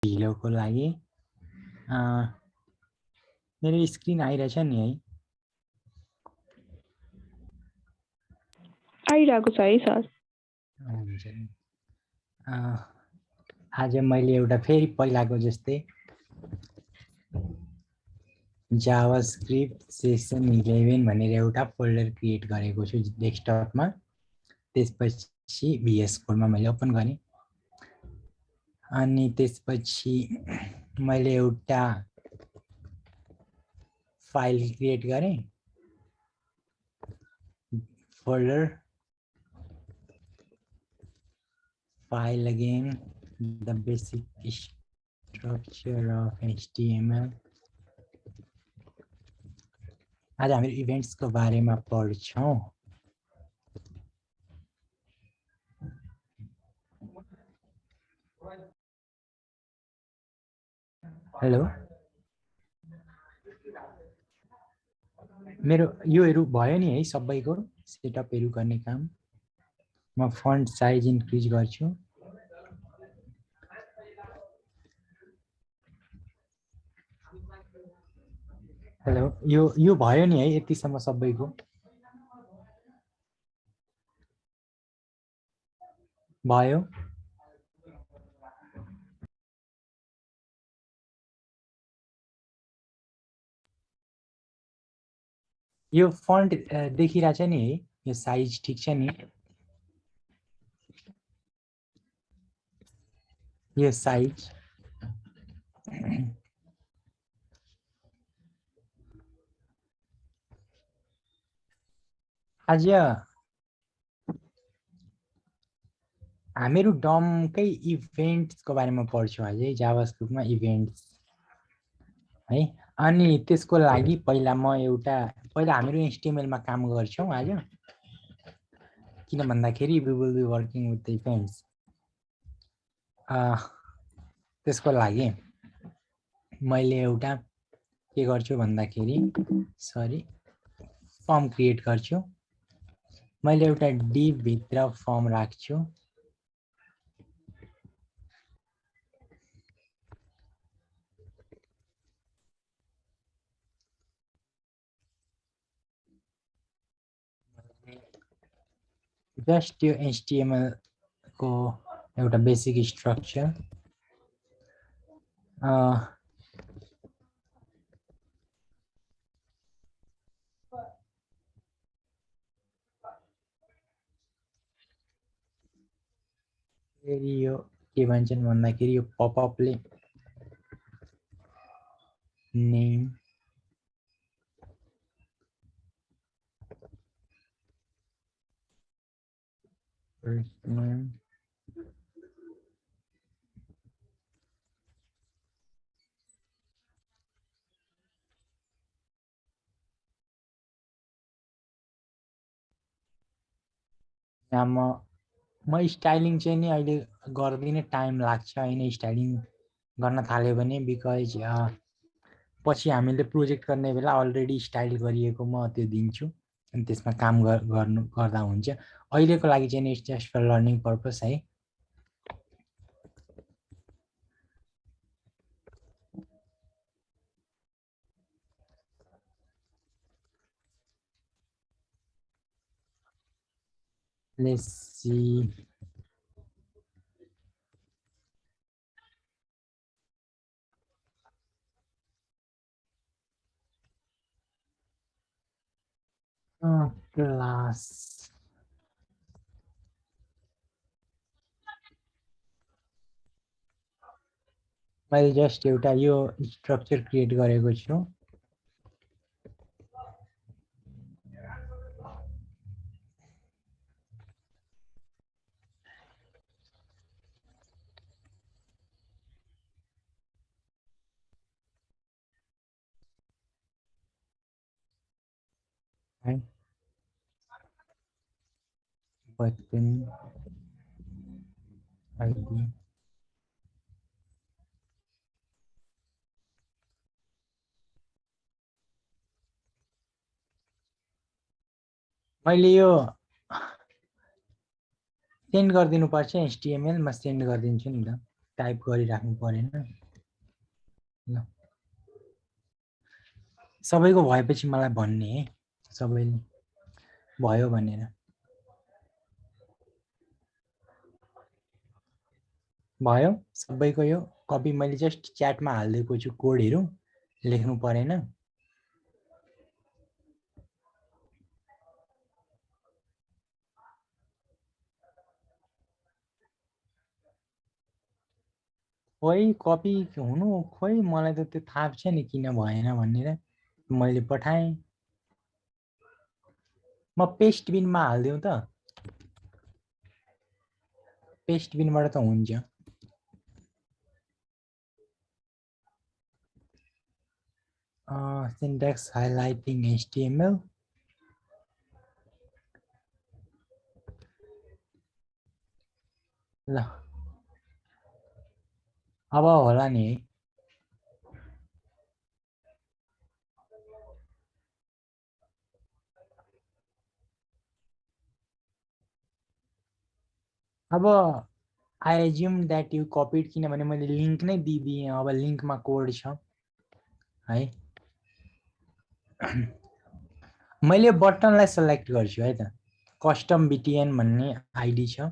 ढिलोको लागि मेरो स्क्रिन आइरहेछ नि है? आइरहेको छ है सर? हुन्छ नि। आज मैले एउटा फेरि पहिलाको जस्तै जावास्क्रिप्ट सेसन 11 भनेर एउटा फोल्डर क्रिएट गरेको छु डेस्कटपमा। त्यसपछि VS कोडमा मैले ओपन गरेँ अनि त्यसपछि मैले एउटा फाइल क्रिएट गरेँ, folder file again the basic structure of HTML। आज हामी इभेन्ट्सको बारेमा पढ्छौँ। हेलो, मेरो योहरू भयो नि है सबैको सेटअपहरू गर्ने काम। म फन्ट साइज इन्क्रिज गर्छु। हेलो, यो भयो नि है यतिसम्म सबैको? भयो? यो फन्ट देखिरहेछ नि है? यो साइज ठिक छ नि? यो साइज आज हामीहरू डमकै इभेन्ट्सको बारेमा पढ्छौँ आज है, जावास्क्रिप्टमा इभेन्ट्स है। अनि त्यसको लागि पहिला हामीहरू HTML मा काम गर्छौँ आज, किन भन्दाखेरि we will be working with the events। त्यसको लागि मैले एउटा के गर्छु भन्दाखेरि फर्म क्रिएट गर्छु। मैले एउटा डिभ भित्र फर्म राख्छु। जस्ट यो HTML को एउटा बेसिक स्ट्रक्चर। फेरि यो के भन्छन् भन्दाखेरि यो पपअपले नेम फर्स्ट नेम म स्टाइलिङ चाहिँ नि अहिले गर्दिनँ, टाइम लाग्छ हैन स्टाइलिङ गर्न थाल्यो भने, बिकज पछि हामीले प्रोजेक्ट गर्ने बेला अलरेडी स्टाइल गरिएको म त्यो दिन्छु अनि त्यसमा काम गर्दा हुन्छ। अहिलेको लागि चाहिँ it's just for learning purpose है। लेट्स सी क्लास मैले जस्ट एउटा यो स्ट्रक्चर क्रिएट गरेको छु। है बटन आइडी मैले यो सेन्ड गरिदिनु पर्छ HTML, म सेन्ड गरिदिन्छु नि त। टाइप गरिराख्नु परेन ल सबैको भएपछि मलाई भन्ने है सबैले भयो भनेर भयो सबैको यो कपी मैले जस्ट च्याटमा हालिदिएको छु कोडहरु लेख्नु परेन खोइ कपी हुनु खोइ मलाई त त्यो थाहा छैन किन भएन भनेर मैले पठाएँ म पेस्ट बिनमा हाल्दिउँ त पेस्ट बिनबाट त हुन्छ सिन्ट्याक्स हाइलाइटिङ एचटीएमएल ल अब होला नि है अब I assume that you copied किनभने मैले लिंक नै दिदिएँ अब लिंकमा कोड छ है मैले बटनलाई सेलेक्ट गर्छु है त कस्टम बीटीएन भन्ने आईडी छ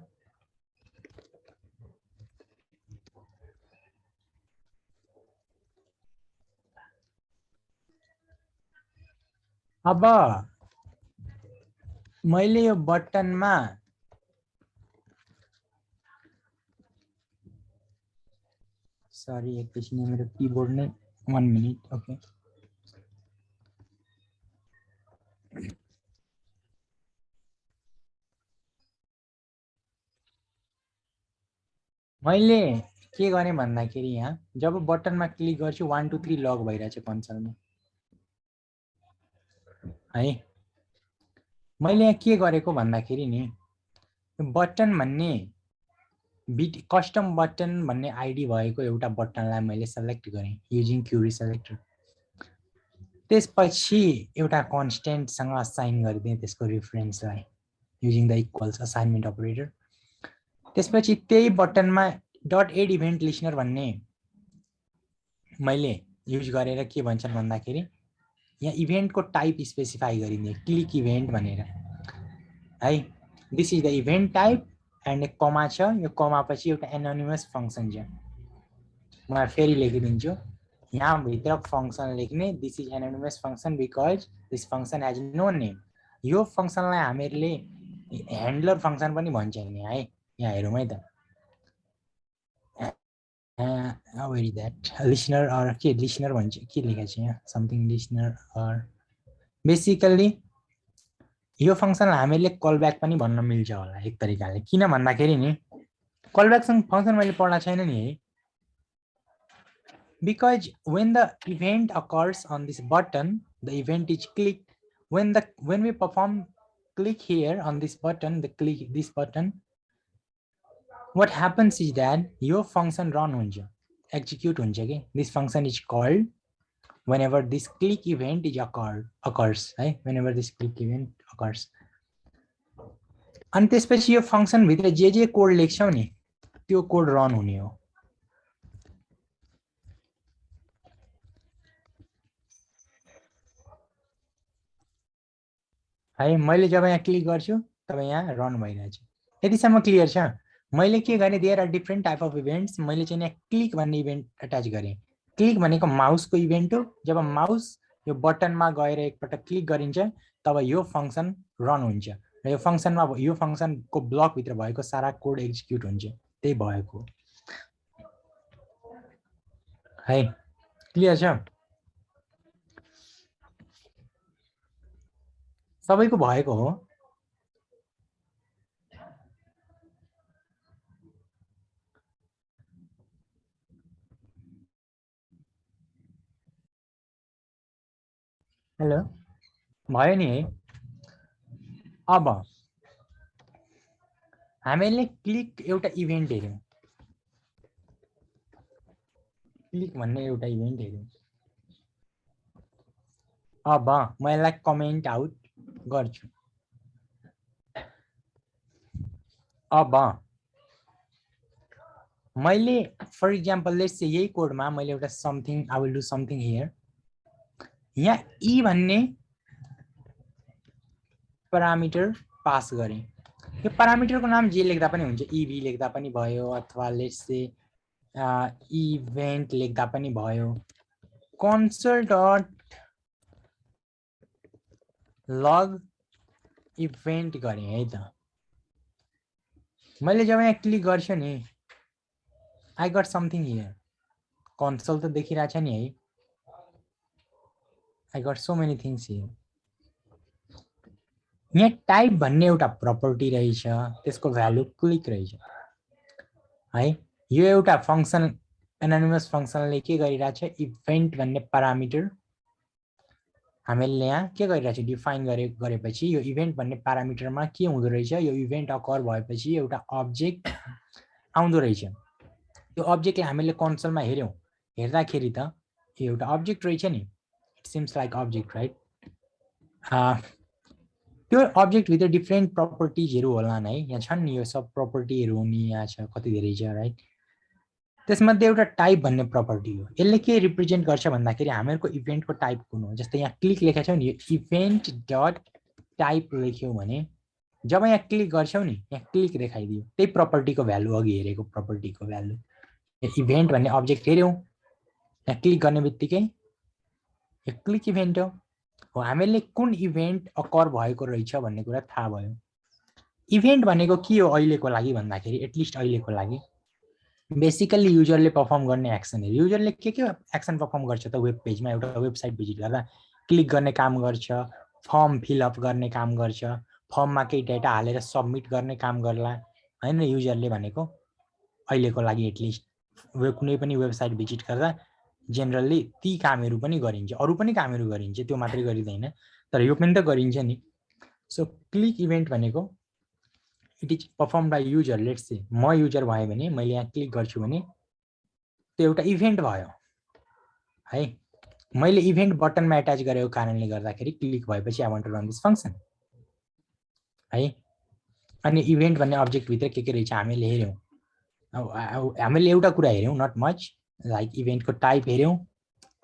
अब मैले यो बटनमा सरी एकैछिन मेरो कीबोर्ड नै 1 मिनेट ओके मैले के गरेँ भन्दाखेरि यहाँ जब बटनमा क्लिक गर्छु 1 2 3 लग भइरहेछ कन्सोलमा है मैले यहाँ के गरेको भन्दाखेरि नि बटन भन्ने कस्टम बटन भन्ने आईडी भएको एउटा बटनलाई मैले सेलेक्ट गरेँ युजिङ क्युरी सेलेक्टर त्यसपछि एउटा कन्स्टेन्टसँग असाइन गरिदिएँ त्यसको रेफरेन्सलाई using the equals assignment operator त्यसपछि त्यही बटनमा डट एड इभेन्ट लिस्नर भन्ने मैले युज गरेर के भन्छन् भन्दाखेरि यहाँ इभेन्टको टाइप स्पेसिफाई गरिदिएँ क्लिक इभेन्ट भनेर है this is the event type and एक कमा छ यो कमा पछि एउटा एनोनिमस फंक्सन छ म फेरि लेखिदिन्छु यहाँ भित्र फंक्सन लेख्ने this is anonymous function because this function has no name यो फंक्सनलाई हामीले ह्यान्डलर फंक्सन पनि भन्छ नि है यहाँ हेरौँ है त where is that listener or के listener भन्छ के लेखेको छ यहाँ something listener or basically यो फंक्सनलाई हामीले कल ब्याक पनि भन्न मिल्छ होला एक तरिकाले किन भन्दाखेरि नि कल ब्याक फंक्सन मैले पढ्न छैन नि है because when the event occurs on this button the event is clicked when we perform click here on this button the click this button what happens is that your function run huncha execute huncha ke this function is called whenever this click event is occurs right whenever this click event occurs अनि त्यसपछि यो function भित्र जे code लेख्छौ नि त्यो code run हुने हो है मैले जब यहाँ क्लिक गर्छु तब यहाँ रन भइरहेछ यतिसम्म क्लियर छ मैले के गर्ने there are different type of events मैले चाहिँ यहाँ क्लिक भन्ने इभेन्ट अट्याच गरेँ क्लिक भनेको माउसको इभेन्ट हो जब माउस यो बटनमा गएर एकपटक क्लिक गरिन्छ तब यो फंक्सन रन हुन्छ र यो फंक्सनमा यो फंक्सनको ब्लक भित्र भएको सारा कोड एक्जिक्युट हुन्छ त्यही भएको है क्लियर छ सबैको भएको हो हेलो भयो नि है अब हामीले क्लिक एउटा इभेन्ट हेर्यौं क्लिक भन्ने एउटा इभेन्ट हेर्यौं अब म यसलाई कमेन्ट आउट गर्छु अब मैले फर इक्जाम्पल लेट्स से यही कोडमा मैले एउटा something I will do something here यहाँ ई भन्ने प्यारामिटर पास गरेँ यो प्यारामिटरको नाम जे लेख्दा पनि हुन्छ इभी लेख्दा पनि भयो अथवा लेट्स से इभेन्ट लेख्दा पनि भयो console डट लग इभेन्ट गरेँ है त मैले जब यहाँ क्लिक गर्छु नि I got something here console त देखिरहेछ नि है I got so many things here यहाँ टाइप भन्ने एउटा प्रपर्टी रहेछ त्यसको भ्यालु क्लिक रहेछ है यो एउटा फंक्सन एनोनिमस फंक्सनले के गरिरहेछ इभेन्ट भन्ने प्यारामिटर हामीले यहाँ के गरिरहेछ डिफाइन गरेपछि यो इभेन्ट भन्ने प्यारामिटरमा के हुँदो रहेछ यो इभेन्ट अकर भएपछि एउटा अब्जेक्ट आउँदो रहेछ यो अब्जेक्टलाई हामीले कन्सोलमा हेर्यौं हेर्दाखेरि त यो एउटा अब्जेक्ट रहेछ नि it seems like object right त्यो अब्जेक्ट भित्र डिफरेन्ट प्रपर्टिजहरु होलान् है यहाँ छन् नि यो सब प्रपर्टीहरु हुने यहाँ छ कति धेरै छ राइट त्यसमध्ये एउटा टाइप भन्ने प्रपर्टी हो यसले के रिप्रेजेन्ट गर्छ भन्दाखेरि हामीहरुको इभेन्टको टाइप कुन हो जस्तै यहाँ क्लिक लेखेको छ नि यो इभेन्ट डट टाइप लेख्यौ भने जब यहाँ क्लिक गर्छौ नि यहाँ क्लिक देखाइदियो त्यही प्रपर्टीको भ्यालु अघि हेरेको प्रपर्टीको भ्यालु इभेन्ट भन्ने अब्जेक्ट हेर्यौ यहाँ क्लिक गर्ने बित्तिकै यो क्लिक इभेन्ट हो हामीले कुन इभेन्ट अकर भएको रहेछ भन्ने कुरा थाहा भयो इभेन्ट भनेको के हो अहिलेको लागि भन्दाखेरि एटलिस्ट अहिलेको लागि बेसिकली युजरले परफर्म गर्ने एक्सन हो युजरले के एक्सन परफर्म गर्छ त वेब पेजमा एउटा वेबसाइट भिजिट गर्दा क्लिक गर्ने काम गर्छ फर्म फिल अप गर्ने काम गर्छ फर्ममा केही डेटा हालेर सबमिट गर्ने काम गर्ला हैन युजरले भनेको अहिलेको लागि एटलिस्ट कुनै पनि वेबसाइट भिजिट गर्दा जनरली ती कामहरु पनि गरिन्छ अरु पनि कामहरु गरिन्छ त्यो मात्रै गरिदैन तर यो पनि त गरिन्छ नि सो क्लिक इभेन्ट भनेको it is perform by user let's say म युजर भए भने मैले यहाँ क्लिक गर्छु भने त्यो एउटा इभेन्ट भयो है मैले इभेन्ट बटनमा अट्याच गरेको कारणले गर्दाखेरि क्लिक भएपछि I want to run this function है अनि इभेन्ट भन्ने अब्जेक्ट भित्र के रहेछ हामीले हेर्यौं हामीले एउटा कुरा हेर्यौं नट मच लाइक इभेन्ट को टाइप हेर्यौं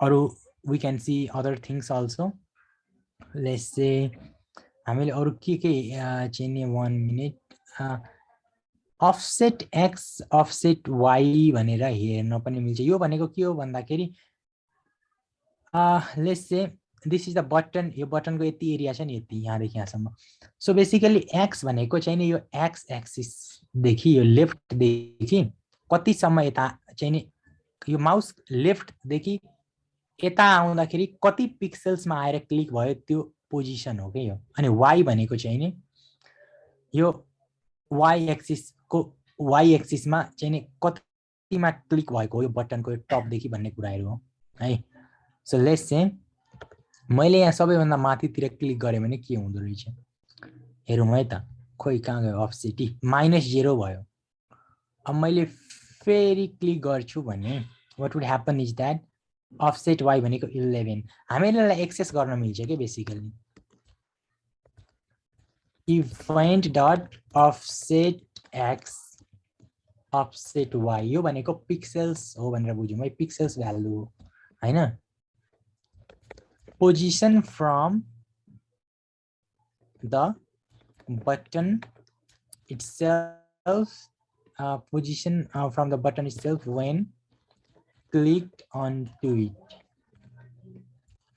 अरु we can see other things also let's say हामीले अरु के चाहिने 1 minute offset X offset Y भनेर हेर्न पनि मिल्छ यो भनेको के हो भन्दाखेरि let's say this is the button यो बटनको यति एरिया छ नि यति यहाँदेखि यहाँसम्म सो बेसिकली एक्स भनेको चाहिँ नि यो एक्स एक्सिस देखि यो लेफ्ट देखि कतिसम्म यता चाहिँ नि यो माउस लेफ्ट देखि यता आउँदाखेरि कति पिक्सल्समा आएर क्लिक भयो त्यो पोजिसन हो के यो अनि वाई भनेको चाहिँ नि यो वाई एक्सिस को वाई एक्सिस मा चाहिँ नि कतिमा क्लिक भएको हो यो बटनको यो टप देखि भन्ने कुराहरु हो है सो लेट्स से मैले यहाँ सबैभन्दा माथितिर क्लिक गरे भने के हुँदो रहेछ हेरौँ है त खोइ कहाँ गयो अफसेट -0 भयो अब मैले फेरि क्लिक गर्छु भने what would happen is that offset Y भनेको 11 हामीले यसलाई एक्सेस गर्न मिल्छ के basically event dot offset X offset Y यो भनेको पिक्सेल्स हो भनेर बुझौँ है पिक्सेल्स भ्यालु हो हैन position from the button itself position from the button itself when clicked onto it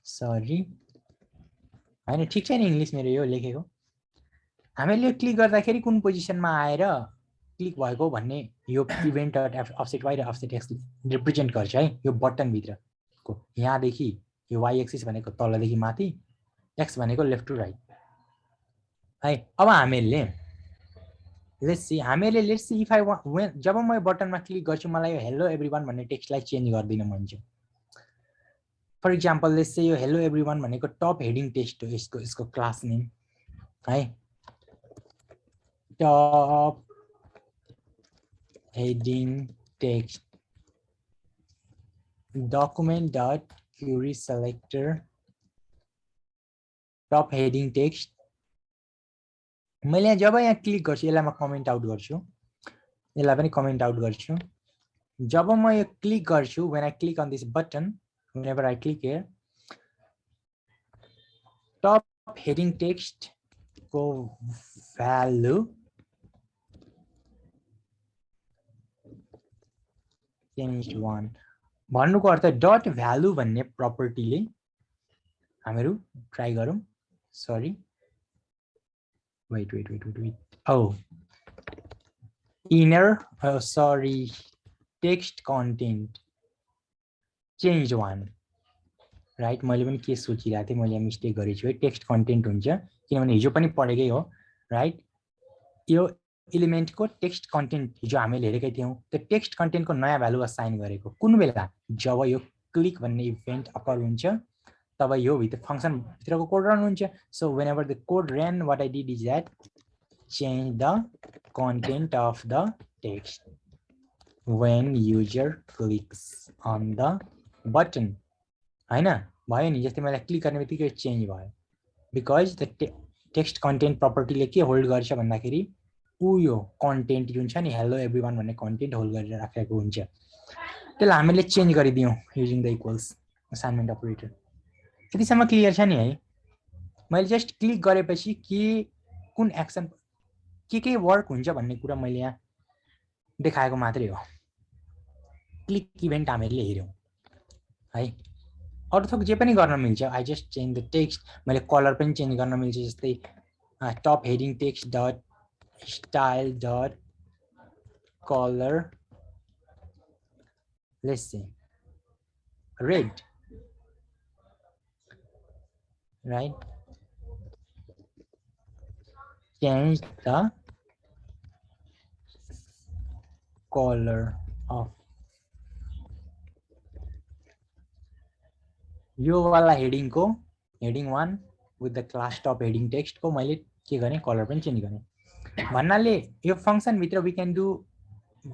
sorry हैन ठीक छ नि इंग्लिश मेरो यो लेखेको हामीले क्लिक गर्दाखेरि कुन पोजिसनमा आएर क्लिक भएको भन्ने यो इभेन्ट अफसेट वाई र अफसेट एक्स रिप्रेजेन्ट गर्छ है यो बटन भित्रको यहाँ देखि यो वाई एक्सिस भनेको तलदेखि माथि एक्स भनेको लेफ्ट टु राइट है अब हामीले let's see if I want जब म बटनमा क्लिक गर्छु मलाई यो हेलो एभ्रीवन भन्ने टेक्स्टलाई चेन्ज गर्दिन मन छ फर एक्जाम्पल लेट्स से यो हेलो एभ्रीवन भनेको टप हेडिङ टेक्स्ट हो यसको क्लास नेम है top heading text document dot query selector top heading text मैले जब यहाँ क्लिक गर्छु यसलाई म कमेन्ट आउट गर्छु यसलाई पनि कमेन्ट आउट गर्छु जब म यो क्लिक गर्छु, when I click on this button, whenever I click here, top heading text को value changed 1 भन्नुको अर्थ डट भ्यालु भन्ने प्रपर्टीले हामीहरू ट्राई गरौँ. Sorry, wait oh, inner sorry, text content changed 1, right. मैले पनि के सोचिरहेको थिएँ, मैले मिस्टेक गरेछु है. टेक्स्ट कन्टेन्ट हुन्छ किनभने हिजो पनि पढेकै हो, राइट. यो एलिमेन्टको टेक्स्ट कन्टेन्ट हिजो हामीले हेरेकै थियौँ. त्यो टेक्स्ट कन्टेन्टको नयाँ भ्यालु असाइन गरेको कुन बेला, जब यो क्लिक भन्ने इभेन्ट अकर हुन्छ तब यो भित्र फंक्सन भित्रको कोड रन हुन्छ. So whenever the code ran, what I did is that change the content of the text when user clicks on the button. हैन, भयो नि. जस्तै मैले क्लिक गर्ने बित्तिकै चेन्ज भयो, बिकज द टेक्स्ट कन्टेन्ट प्रपर्टीले के होल्ड गर्छ भन्दाखेरि ऊ यो कन्टेन्ट जुन छ नि, हेलो एभ्रीवन भन्ने कन्टेन्ट होल्ड गरेर राखेको हुन्छ. त्यसलाई हामीले चेन्ज गरिदियौँ using the equals assignment operator. यतिसम्म क्लियर छ नि है. मैले जस्ट क्लिक गरेपछि के कुन एक्सन के वर्क हुन्छ भन्ने कुरा मैले यहाँ देखाएको मात्रै हो. क्लिक इभेन्ट हामीले हेर्यौँ है. अरू थोक जे पनि गर्न मिल्छ. I just change the text. मैले कलर पनि चेन्ज गर्न मिल्छ. जस्तै top heading text dot style dot colour, let's say red, right. Change the color of यो वाला हेडिङ को heading 1 with the class top heading text को मैले के गर्ने, कलर पनि चेन्ज गर्ने भन्नाले यो फंक्सन भित्र we can do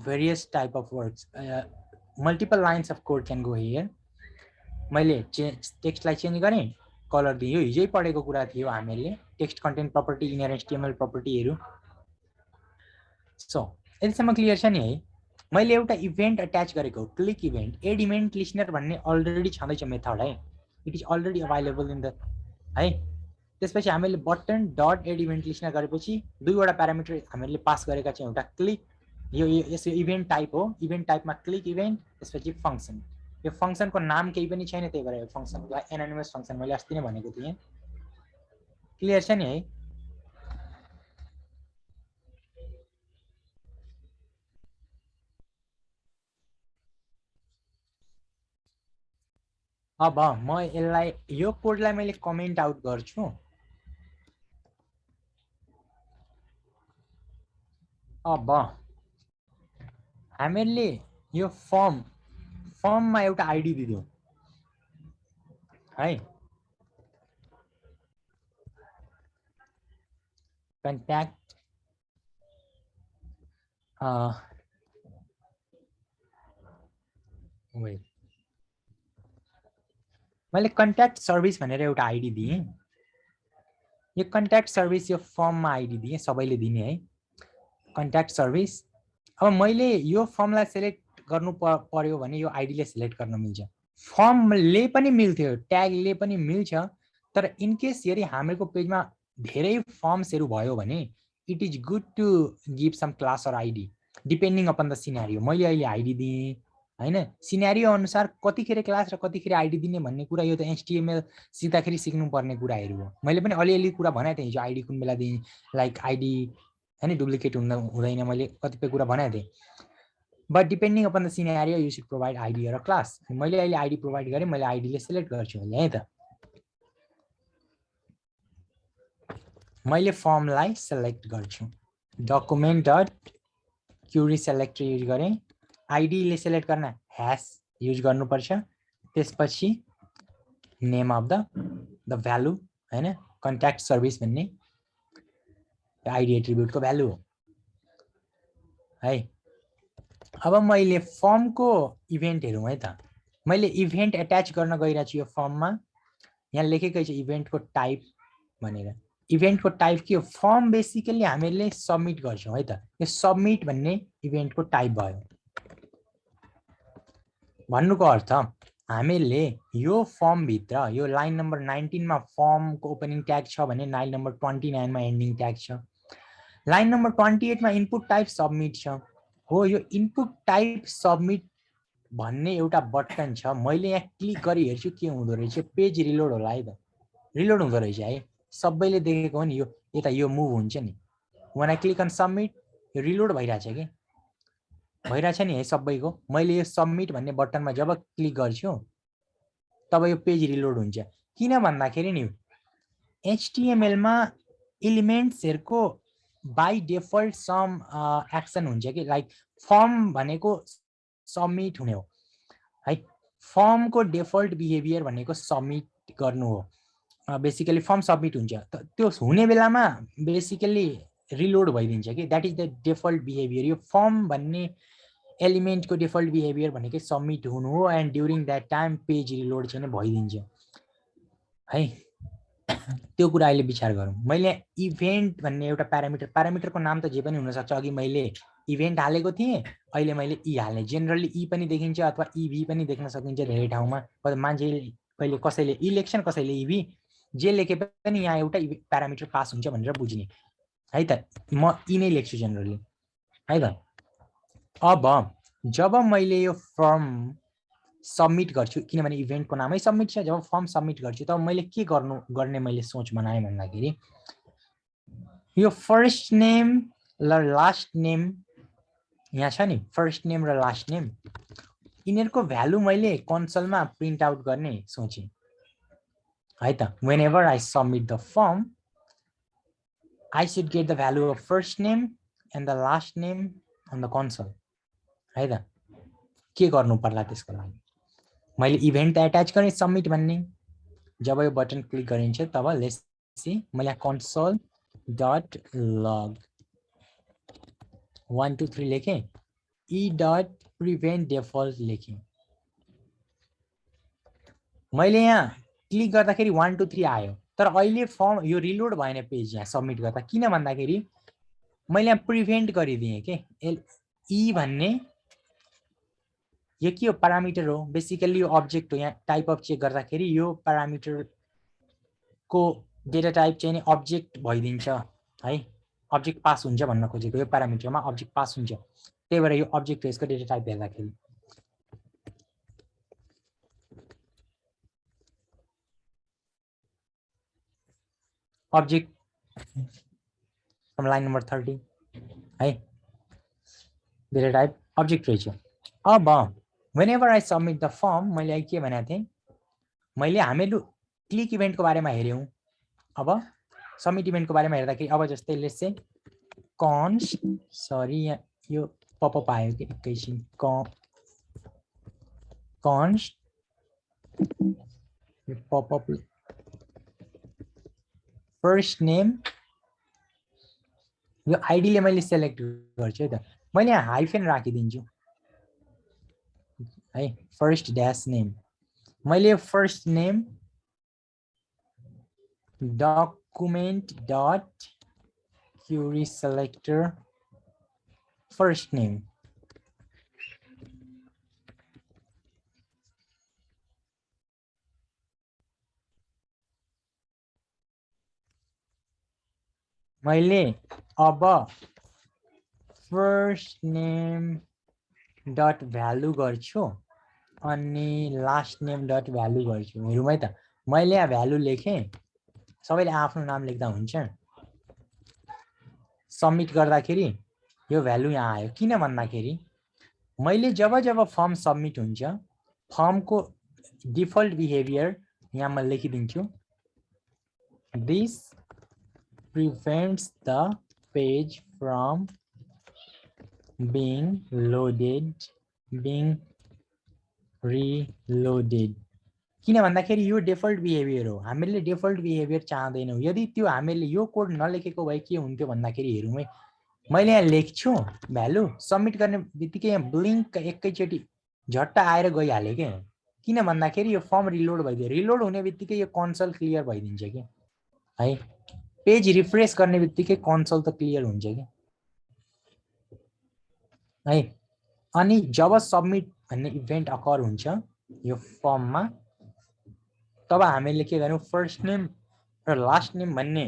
various type of works. Multiple lines of code can go here. मैले टेक्स्टलाई चेन्ज गरेँ, कलर दियो. हिजै पढेको कुरा थियो हामीले, text content property, inner HTML प्रपर्टीहरु. सो यतिसम्म क्लियर छ नि है. मैले एउटा इभेन्ट अट्याच गरेको, click event, add event listener भन्ने अलरेडी छँदैछ मेथड है. It is already available in the है. त्यसपछि हामीले button dot add event listener गरेपछि दुईवटा प्यारामिटर हामीले पास गरेका छौं. एउटा क्लिक, यो यसो इभेन्ट टाइप हो. इभेन्ट टाइपमा क्लिक इभेन्ट, त्यसपछि फंक्सन. यो फंक्सनको नाम केही पनि छैन, त्यही भएर यो फंक्सनलाई एनोनिमस फंक्सन मैले अस्ति नै भनेको थिएँ. क्लियर छ नि है. अब म यसलाई, यो कोडलाई मैले कमेन्ट आउट गर्छु. अब हामीले यो फर्ममा एउटा आइडी दिदियौ है. कन्ट्याक्ट वेट, मैले कन्ट्याक्ट सर्भिस भनेर एउटा आइडी दिएँ. यो कन्ट्याक्ट सर्भिस यो फर्ममा आइडी दिएँ, सबैले दिने है, कन्ट्याक्ट सर्भिस. अब मैले यो फर्मलाई सिलेक्ट गर्नु पर्यो भने यो आइडीले सिलेक्ट गर्न मिल्छ. फर्मले पनि मिल्थ्यो, ट्यागले पनि मिल्छ. तर इन केस यदि हामीको पेजमा धेरै फर्म्सहरु भयो भने it is good to give some class or ID depending upon the scenario. मैले अहिले आइडी दिएँ हैन, सिनेरियो अनुसार कतिखेर क्लास र कतिखेर आइडी दिने भन्ने कुरा यो त एचटीएमएल सिक्दाखेरि सिक्नु पर्ने कुराहरु हो. मैले पनि अलिअलि कुरा भनेको थिएँ हिजो, आइडी कुन बेला दिने, लाइक आइडी हैन डुप्लिकेट हुँदैन, मैले कतिपय कुरा भनेको थिएँ. But depending upon the scenario you should provide ID र क्लास. मैले अहिले आइडी प्रोभाइड गरेँ, मैले आइडीले सिलेक्ट गर्छु अहिले है त. मैले फर्मलाई सिलेक्ट गर्छु, document dot query selector use गरेँ. आइडीले सिलेक्ट गर्न ह्याश युज गर्नुपर्छ. त्यसपछि नेम अफ द भ्यालु हैन, कन्ट्याक्ट सर्भिस भन्ने आइडी एट्रिब्युटको भ्यालु हो है. अब मैले फर्मको इभेन्ट हेरौँ है त. मैले इभेन्ट एट्याच गर्न गइरहेको छु यो फर्ममा. यहाँ लेखेकै छ इभेन्टको टाइप भनेर. इभेन्टको टाइप के हो, फर्म बेसिकली हामीले सबमिट गर्छौं है त. यो सबमिट भन्ने इभेन्टको टाइप भयो. भन्नुको अर्थ हामीले यो फर्म भित्र यो लाइन नम्बर 19 मा फर्मको ओपनिङ ट्याग छ भने लाइन नम्बर 29 मा एन्डिङ ट्याग छ। लाइन नम्बर 28 मा इनपुट टाइप सबमिट छ। हो यो इनपुट टाइप सबमिट भन्ने एउटा बटन छ। मैले यहाँ क्लिक गरी हेर्छु के हुँदो रहेछ, पेज रिलोड होला है त, रिलोड हुँदो रहेछ है। सबैले देखेको हो नि, यो यता यो मुभ हुन्छ नि। when I click on submit यो रिलोड भइरहेछ कि भइरहेछ नि है सबैको। मैले यो सबमिट भन्ने बटनमा जब क्लिक गर्छु तब यो पेज रिलोड हुन्छ। किन भन्दाखेरि नि HTML मा एलिमेन्ट्सहरुको बाइ डिफल्ट सम एक्सन हुन्छ कि, लाइक फर्म भनेको सबमिट हुने हो है। फर्मको डिफल्ट बिहेभियर भनेको सबमिट गर्नु हो। बेसिकली फर्म सबमिट हुन्छ, त्यो हुने बेलामा बेसिकली रिलोड भइदिन्छ कि, that is the default behaviour. यो फर्म भन्ने एलिमेन्टको डिफल्ट बिहेभियर भनेकै सबमिट हुनु हो, and during that time page reload चाहिँ भइदिन्छ है। त्यो कुरा अहिले विचार गरौँ। मैले इभेन्ट भन्ने एउटा प्यारामिटरको नाम त जे पनि हुनसक्छ। अघि मैले इभेन्ट हालेको थिएँ, अहिले मैले ई हाल्ने। जेनरली ई पनि देखिन्छ अथवा इभी पनि देख्न सकिन्छ धेरै ठाउँमा। मान्छे कहिले कसैले ई लेख्छन्, कसैले इभी, जे लेखे पनि यहाँ एउटा प्यारामिटर पास हुन्छ भनेर बुझ्ने है त। म ई नै लेख्छु जेनरली है त। अब जब मैले यो फर्म सबमिट गर्छु, किनभने इभेन्टको नामै सबमिट छ, जब फर्म सबमिट गर्छु तब मैले के गर्ने मैले सोच बनाएँ भन्दाखेरि यो फर्स्ट नेम र लास्ट नेम यहाँ छ नि, फर्स्ट नेम र लास्ट नेम, यिनीहरूको भ्यालु मैले कन्सोलमा प्रिन्ट आउट गर्ने सोचेँ है त। whenever I submit the form I should get the value of first name and the last name on the console है त। के गर्नु पर्ला त्यसको लागि मैले इभेन्ट एट्याच गरेँ सबमिट भन्ने। जब यो बटन क्लिक गरिन्छ तब लेट्स सी मैले यहाँ console डट लग 1 2 3 लेखेँ, ई डट प्रिभेन्ट डिफल्ट लेखेँ। मैले यहाँ क्लिक गर्दाखेरि 1 2 3 आयो, तर अहिले फर्म यो रिलोड भएन पेज यहाँ सबमिट गर्दा। किन भन्दाखेरि मैले यहाँ प्रिभेन्ट गरिदिएँ के। ई भन्ने यो के हो, प्यारामिटर हो बेसिकली, यो अब्जेक्ट हो। यहाँ टाइप अफ चेक गर्दाखेरि यो प्यारामिटरको डेटा टाइप चाहिँ अब्जेक्ट भइदिन्छ है। अब्जेक्ट पास हुन्छ भन्न खोजेको, यो प्यारामिटरमा अब्जेक्ट पास हुन्छ, त्यही भएर यो अब्जेक्ट हो यसको डेटा टाइप हेर्दाखेरि। अब्जेक्ट फ्रम लाइन नम्बर 30 है, डेटा टाइप अब्जेक्ट रहेछ। अब whenever I submit the form मैले के भनेको थिएँ, मैले हामीहरू क्लिक इभेन्टको बारेमा हेऱ्यौँ। अब सबमिट इभेन्टको बारेमा हेर्दाखेरि अब जस्तै लेट्स से कन्स्ट, सरी यहाँ यो पपअप आयो कि एकैछिन, कन्स्ट पपअप फर्स्ट नेम, यो आइडीले मैले सेलेक्ट गर्छु है त। मैले यहाँ हाइफेन राखिदिन्छु है, फर्स्ट ड्यास नेम। मैले first name document dot query selector first name, मैले अब फर्स्ट नेम डट भ्यालु गर्छु अनि लास्ट नेम डट भ्यालु गर्छु। हेरौँ है त, मैले यहाँ भ्यालु लेखेँ, सबैले आफ्नो नाम लेख्दा हुन्छ। सबमिट गर्दाखेरि यो भ्यालु यहाँ आयो। किन भन्दाखेरि मैले जब जब फर्म सबमिट हुन्छ फर्मको डिफल्ट बिहेभियर यहाँ म लेखिदिन्छु, this prevents the page from being reloaded। किन भन्दाखेरि यो डिफल्ट बिहेभियर हो, हामीले डिफल्ट बिहेभियर चाहदैनौँ। यदि त्यो हामीले यो कोड नलेखेको भए के हुन्थ्यो भन्दाखेरि हेरौँ है, मैले यहाँ लेख्छु भ्यालु, सबमिट गर्ने बित्तिकै यहाँ ब्लिङ्क एकैचोटि झट्ट आएर गइहाल्यो के। किन भन्दाखेरि यो फर्म रिलोड भइदियो, रिलोड हुने बित्तिकै यो कन्सोल क्लियर भइदिन्छ कि है। पेज रिफ्रेश गर्ने बित्तिकै कन्सोल त क्लियर हुन्छ कि है। अनि जब सबमिट भन्ने इभेन्ट अकर हुन्छ यो फर्ममा, तब हामीले के गर्यौं फर्स्ट नेम र लास्ट नेम भन्ने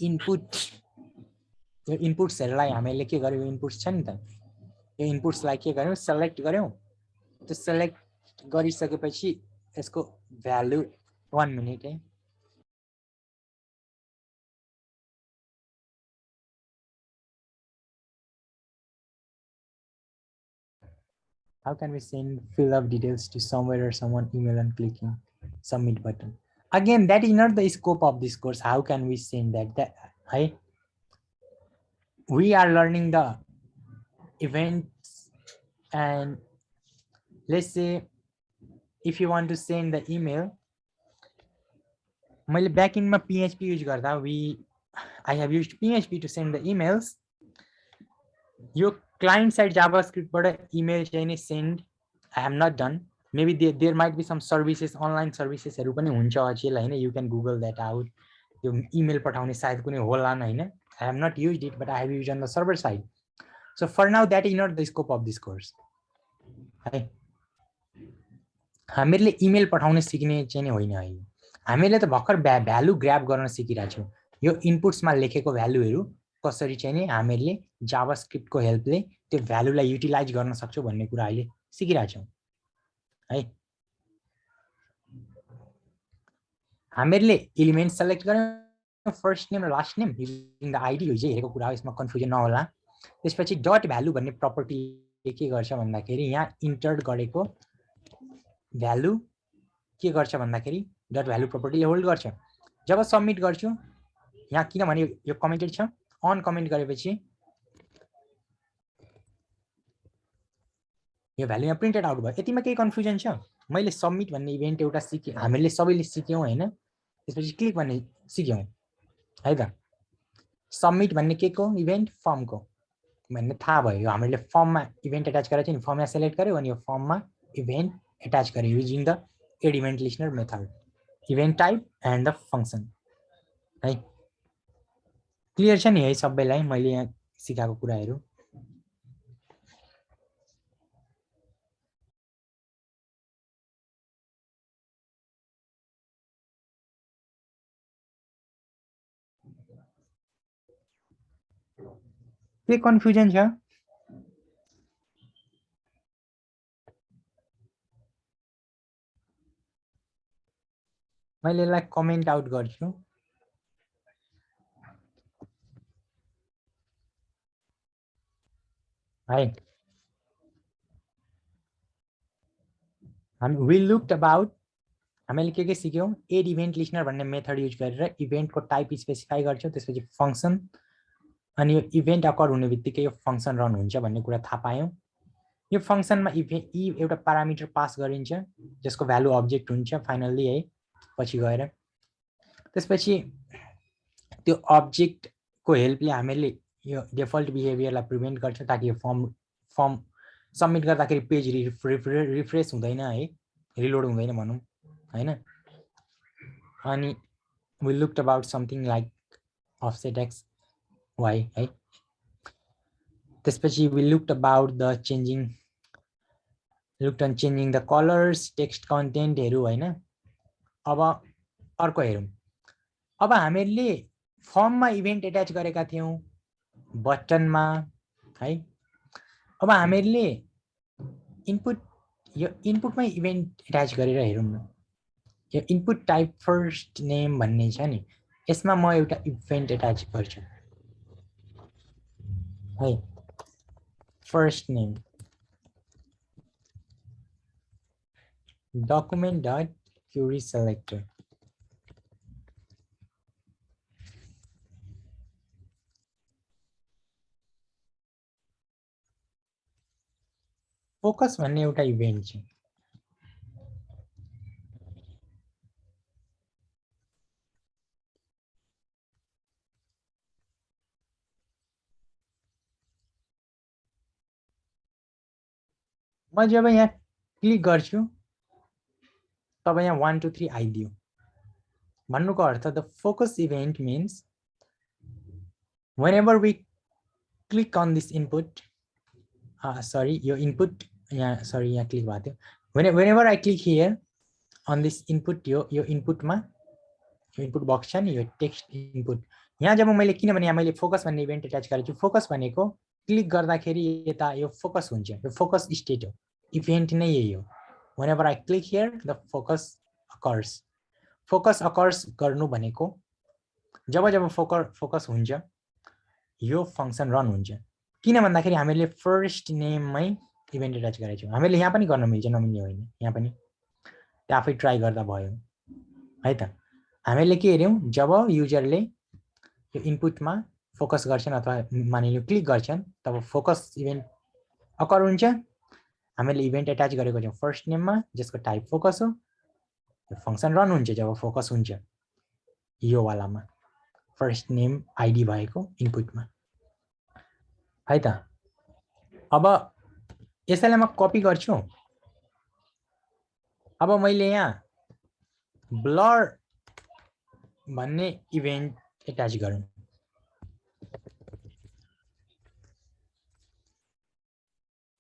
इनपुट, यो इनपुट्सहरुलाई हामीले के गर्यौं इनपुट्स छ नि त, यो इनपुट्सलाई के गर्यौं सेलेक्ट गर्यौं। त्यो सेलेक्ट गरिसकेपछि यसको भ्यालु 1 मिनेट है। How can we send fill up details to somewhere or someone email and clicking submit button? Again, that is not the scope of this course. How can we send that? We are learning the events, and let's say if you want to send the email, मैले backend मा PHP use गर्दा I have used PHP to send the emails. यो client side JavaScript बाट email चाहिँ नि send I have not done. Maybe there might be some services, online services हरु पनि हुन्छ अचेल हैन, you can google that out. यो email पठाउने सायद कुनै होला हैन, I have not used it, but I have used on the server side. So for now that is not the scope of this course. है हामीले email पठाउने सिक्ने चाहिँ नि होइन है, हामीले त भर्खर भ्यालु ग्र्याब गर्न सिकिरा छौं। यो इनपुट्स मा लेखेको भ्यालुहरु कसरी चाहिँ नि हामीले जावास्क्रिप्ट को हेल्पले त्यो भ्यालुलाई युटिलाइज गर्न सक्छौं भन्ने कुरा अहिले सिकिरा छौं है। हामीले एलिमेन्ट सेलेक्ट गर्यौं, फर्स्ट नेम र last name using the ID, यो चाहिँ हेरेको कुरा हो, यसमा कन्फ्युजन नहोला। त्यसपछि डट भ्यालु भन्ने प्रपर्टीले के गर्छ भन्दाखेरि यहाँ इन्टर गरेको भ्यालु के गर्छ भन्दाखेरि डट भ्यालु प्रपर्टीले होल्ड गर्छ। जब सबमिट गर्छु यहाँ किनभने यो कमेन्टेड छ, अन कमेन्ट गरेपछि यो भ्यालु यहाँ प्रिन्टेड आउट भयो। यतिमा केही कन्फ्युजन छ? मैले सबमिट भन्ने इभेन्ट एउटा सिके, हामीले सबैले सिक्यौं हैन, त्यसपछि क्लिक भन्ने सिक्यौं है त। सबमिट भन्ने के को इभेन्ट फर्मको भन्ने थाहा भयो। हामीले फर्ममा इभेन्ट एटाच गरेको थियो नि, फर्ममा सेलेक्ट गर्यो अनि यो फर्ममा इभेन्ट एटाच गर्यो using the add event listener method, event type and the function है। क्लियर छ नि है सबैलाई मैले यहाँ सिकाएको कुराहरु? के कन्फ्युजन छ? मैले यसलाई कमेन्ट आउट गर्छु। है we looked about, हामीले के सिक्यौं? एड इभेन्ट लिस्टनर भन्ने मेथड युज गरेर इभेन्ट को टाइप स्पेसिफाई गर्छौं, त्यसपछि फंक्सन, अनि यो इभेन्ट अकर हुने बित्तिकै यो फंक्सन रन हुन्छ भन्ने कुरा थाहा पायौं। यो फंक्सनमा एउटा प्यारामिटर पास गरिन्छ जसको भ्यालु अब्जेक्ट हुन्छ फाइनल्ली है पछि गएर। त्यसपछि त्यो अब्जेक्ट को हेल्पले हामीले यो डिफल्ट बिहेभियरलाई प्रिभेन्ट गर्छ ताकि यो फर्म सबमिट गर्दाखेरि पेज रिफ्रेश हुँदैन है, रिलोड हुँदैन भनौं हैन। अनि we looked about something like offset x y है। त्यसपछि we looked about the changing the colors, text content हेरौं हैन। अब अर्को हेरौं। अब हामीले फर्ममा इभेन्ट एटाच गरेका थियौं बटनमा है। अब हामीले इनपुट, यो इनपुटमै इभेन्ट एटाच गरेर हेरौं न। यो इनपुट टाइप फर्स्ट नेम भन्ने छ नि, यसमा म एउटा इभेन्ट एटाच गर्छु है। First name document dot query selector, focus भन्ने एउटा इभेन्ट छ। म जब यहाँ क्लिक गर्छु तब यहाँ 1 2 3 आइदियो। भन्नुको earth the focus event means whenever we click on this input, यो इनपुट यहाँ सरी यहाँ क्लिक भएको थियो whenever I click here on this input यो इनपुटमा यो इनपुट बक्स छ नि यो टेक्स्ट इनपुट यहाँ जब मैले किनभने यहाँ मैले फोकस भन्ने इभेन्ट एट्याच गरेको छु फोकस भनेको क्लिक गर्दाखेरि यता यो फोकस हुन्छ यो फोकस स्टेट हो इभेन्ट नै यही हो whenever I click here the focus occurs गर्नु भनेको जब जब फोकस हुन्छ यो फंक्सन रन हुन्छ किन भन्दाखेरि हामीले फर्स्ट नेममै इभेन्ट एट्याच गरेको छौं हामीले यहाँ पनि गर्न मिल्छ नमिल्ने होइन यहाँ पनि त्यो आफै ट्राई गर्दा भयो है त हामीले के हेर्यौं जब युजरले यो इनपुटमा फोकस गर्छन् अथवा मानिलियो क्लिक गर्छन् तब फोकस इभेन्ट अकर हुन्छ हामीले इभेन्ट एट्याच गरेको छौं फर्स्ट नेममा जसको टाइप फोकस हो यो फंक्सन रन हुन्छ जब फोकस हुन्छ यो वालामा फर्स्ट नेम आईडी भएको इनपुटमा है त अब यसैलाई म कपी गर्छु अब मैले यहाँ ब्लर भन्ने इभेन्ट एट्याच गरौँ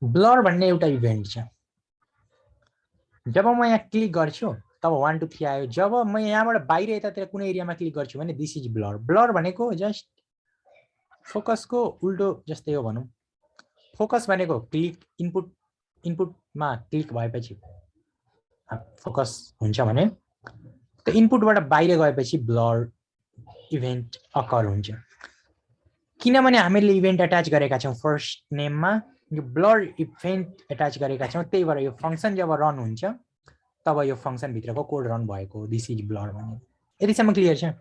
ब्लर भन्ने एउटा इभेन्ट छ जब म यहाँ क्लिक गर्छु तब 1 2 3 आयो जब म यहाँबाट बाहिर यतातिर कुनै एरियामा क्लिक गर्छु भने दिस इज ब्लर भनेको जस्ट फोकसको उल्टो जस्तै हो भनौं फोकस भनेको क्लिक इनपुटमा क्लिक भएपछि फोकस हुन्छ भने त्यो इनपुटबाट बाहिर गएपछि ब्लर इभेन्ट अकर हुन्छ किनभने हामीले इभेन्ट एट्याच गरेका छौं फर्स्ट नेममा यो ब्लर इभेन्ट एट्याच गरेका छौं त्यही भएर यो फंक्सन जब रन हुन्छ तब यो फंक्सन भित्रको कोड रन भएको दिस इज ब्लर भन्ने यतिसम्म क्लियर छ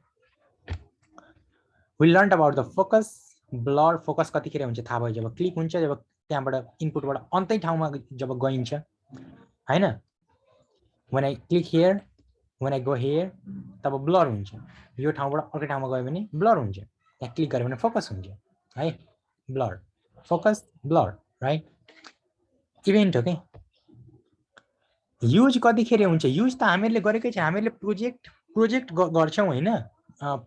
we learn about the focus blur focus कतिखेर हुन्छ थाहा भयो जब क्लिक हुन्छ जब त्यहाँबाट इनपुटबाट अन्तै ठाउँमा जब गइन्छ हैन when I click here when I go here तब ब्लर हुन्छ यो ठाउँबाट अर्को ठाउँमा गयो भने ब्लर हुन्छ यहाँ क्लिक गर्यो भने फोकस हुन्छ है blur focus blur right event हो के युज कतिखेर हुन्छ युज त हामीले गरेकै छ हामीले प्रोजेक्ट गर्छौं हैन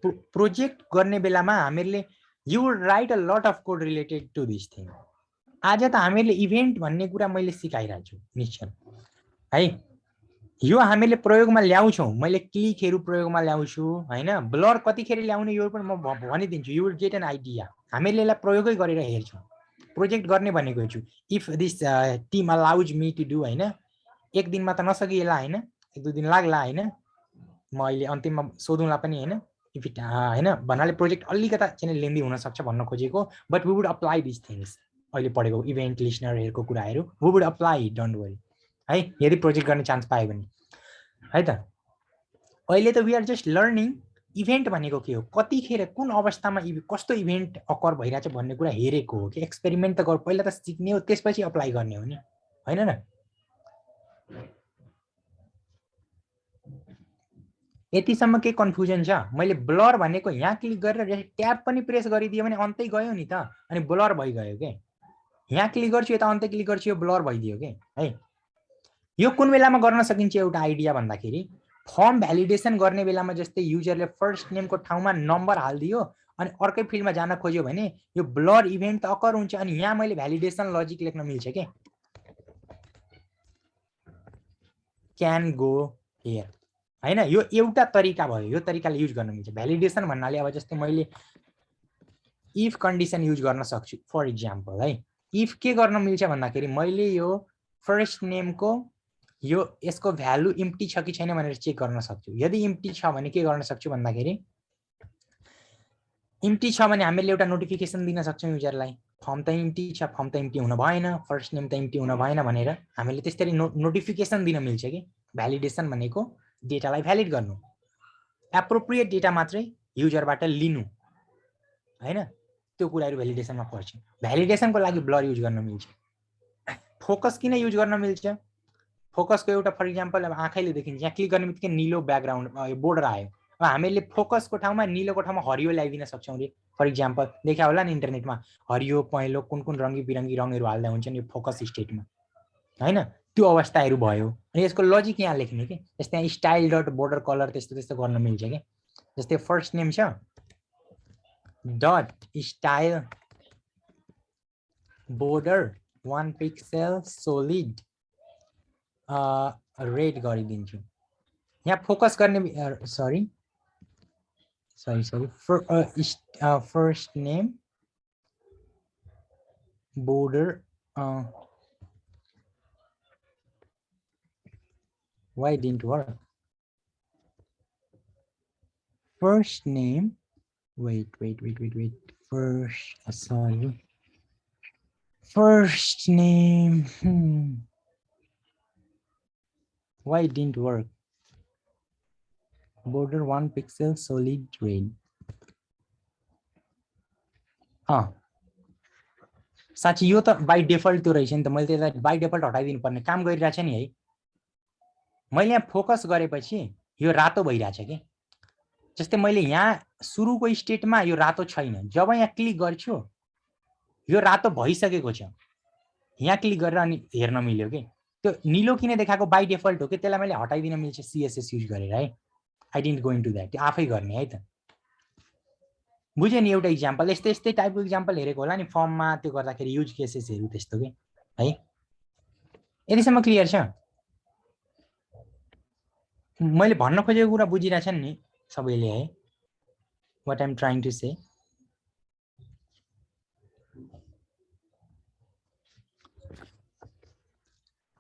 प्रोजेक्ट गर्ने बेलामा हामीले you would write a lot of code related to this thing आज त हामीले इभेन्ट भन्ने कुरा मैले सिकाइरहेको छु निश्चय है यो हामीले प्रयोगमा ल्याउँछौं मैले क्लिकहरु प्रयोगमा ल्याउँछु हैन ब्लर कतिखेर ल्याउने यो पनि म भनिदिन्छु you will get an idea हामीले यसलाई प्रयोगै गरेर हेर्छौं प्रोजेक्ट गर्ने भनेको छु if this team allows me to do हैन एक दिनमा त नसकिएला हैन एक दुई दिन लाग्ला हैन म अहिले अन्तिममा सोधुँला पनि हैन इफ इट हैन भन्नाले प्रोजेक्ट अलिकता चाहिँ लेन्दी हुन सक्छ भन्न खोजेको but we would apply this things अहिले पढेको इभेन्ट लिस्नरहरुको कुराहरु we would apply don't worry है यदि प्रोजेक्ट गर्ने चान्स पाए भने है त अहिले त we are just learning event भनेको के हो कतिखेर कुन अवस्थामा कस्तो इभेन्ट अकर भइराछ भन्ने कुरा हेरेको हो कि एक्सपेरिमेन्ट त गर पहिला त सिक्ने हो त्यसपछि अप्लाई गर्ने हो नि हैन न यतिसम्म के कन्फ्युजन छ मैले ब्लर भनेको यहाँ क्लिक गरेर ट्याब पनि प्रेस गरिदियो भने अन्तै गयो नि त अनि ब्लर भइगयो के यहाँ क्लिक गर्छु यता अन्तै क्लिक गर्छु यो ब्लर भइदियो के है यो कुन बेलामा गर्न सकिन्छ एउटा आइडिया भन्दाखेरि फर्म भ्यालिडेसन गर्ने बेलामा जस्तै युजरले फर्स्ट नेमको ठाउँमा नम्बर हाल्दियो अनि अर्कै फिल्डमा जान खोज्यो भने यो ब्लर इभेन्ट त अकर हुन्छ अनि यहाँ मैले भ्यालिडेसन लजिक लेख्न मिल्छ के क्यान गो हियर हैन यो एउटा तरिका भयो यो तरिकाले युज गर्न मिल्छ भ्यालिडेसन भन्नाले अब जस्तै मैले इफ कन्डिसन युज गर्न सक्छु फर एक्जाम्पल है इफ के गर्न मिल्छ भन्दाखेरि मैले यो फर्स्ट नेमको यो यसको भ्यालु इम्प्टी छ कि छैन भनेर चेक गर्न सक्छु यदि इम्प्टी छ भने के गर्न सक्छु भन्दाखेरि इम्प्टी छ भने हामीले एउटा नोटिफिकेसन दिन सक्छौं युजरलाई फर्म त इम्प्टी छ फर्म त इम्प्टी हुन भएन फर्स्ट नेम त इम्प्टी हुन भएन भनेर हामीले त्यसरी नोटिफिकेसन दिन मिल्छ कि भ्यालिडेसन भनेको डेटालाई भ्यालिड गर्नु एप्रोप्रिएट डेटा मात्रै युजरबाट लिनु हैन त्यो कुराहरु भ्यालिडेसनमा पर्छ भ्यालिडेसनको लागि ब्लर युज गर्न मिल्छ फोकस किन युज गर्न मिल्छ फोकसको एउटा फर एक्जाम्पल अब आँखाले देखिन्छ यहाँ क्लिक गर्नेबित्तिकै नीलो ब्याकग्राउन्ड यो बोर्डर आयो अब हामीले फोकसको ठाउँमा नीलोको ठाउँमा हरियो ल्याइदिन सक्छौं रे फर एक्जाम्पल देखा होला नि इन्टरनेटमा हरियो पहेँलो कुन कुन रंगी बिरंगी रंगहरु हाल्दा हुन्छन् यो फोकस स्टेटमा हैन त्यो अवस्थाहरु भयो अनि यसको लजिक यहाँ लेख्ने के जस्तै यहाँ स्टाइल डट बोर्डर कलर त्यस्तो त्यस्तो गर्न मिल्छ के जस्तै फर्स्ट नेम छ dot style border 1 pixel solid red गरिदिन्छु। यहाँ फोकस गर्ने sorry first name border why didn't work? First name, wait. First name, why it didn't work? Border 1 pixel solid red. साँच्चै यो त बाई डिफल्ट त्यो रहेछ नि त, मैले त्यसलाई बाई डिफल्ट हटाइदिनु पर्ने काम गरिरहेछ नि है। मैले यहाँ फोकस गरेपछि यो रातो भइरहेछ कि, जस्तै मैले यहाँ सुरुको स्टेटमा यो रातो छैन, जब यहाँ क्लिक गर्छु यो रातो भइसकेको छ। यहाँ क्लिक गरेर अनि हेर्न मिल्यो कि त्यो निलो किन देखाएको बाई डिफल्ट हो कि, त्यसलाई मैले हटाइदिन मिल्छ CSS युज गरेर है। I didn't go into that, त्यो आफै गर्ने है त। बुझ्यो नि, एउटा इक्जाम्पल यस्तै टाइपको इक्जाम्पल हेरेको होला नि फर्ममा, त्यो गर्दाखेरि युज केसेसहरू त्यस्तो के है। यतिसम्म क्लियर छ? मैले भन्न खोजेको कुरा बुझिरहेछन् नि सबैले है, what I am trying to say.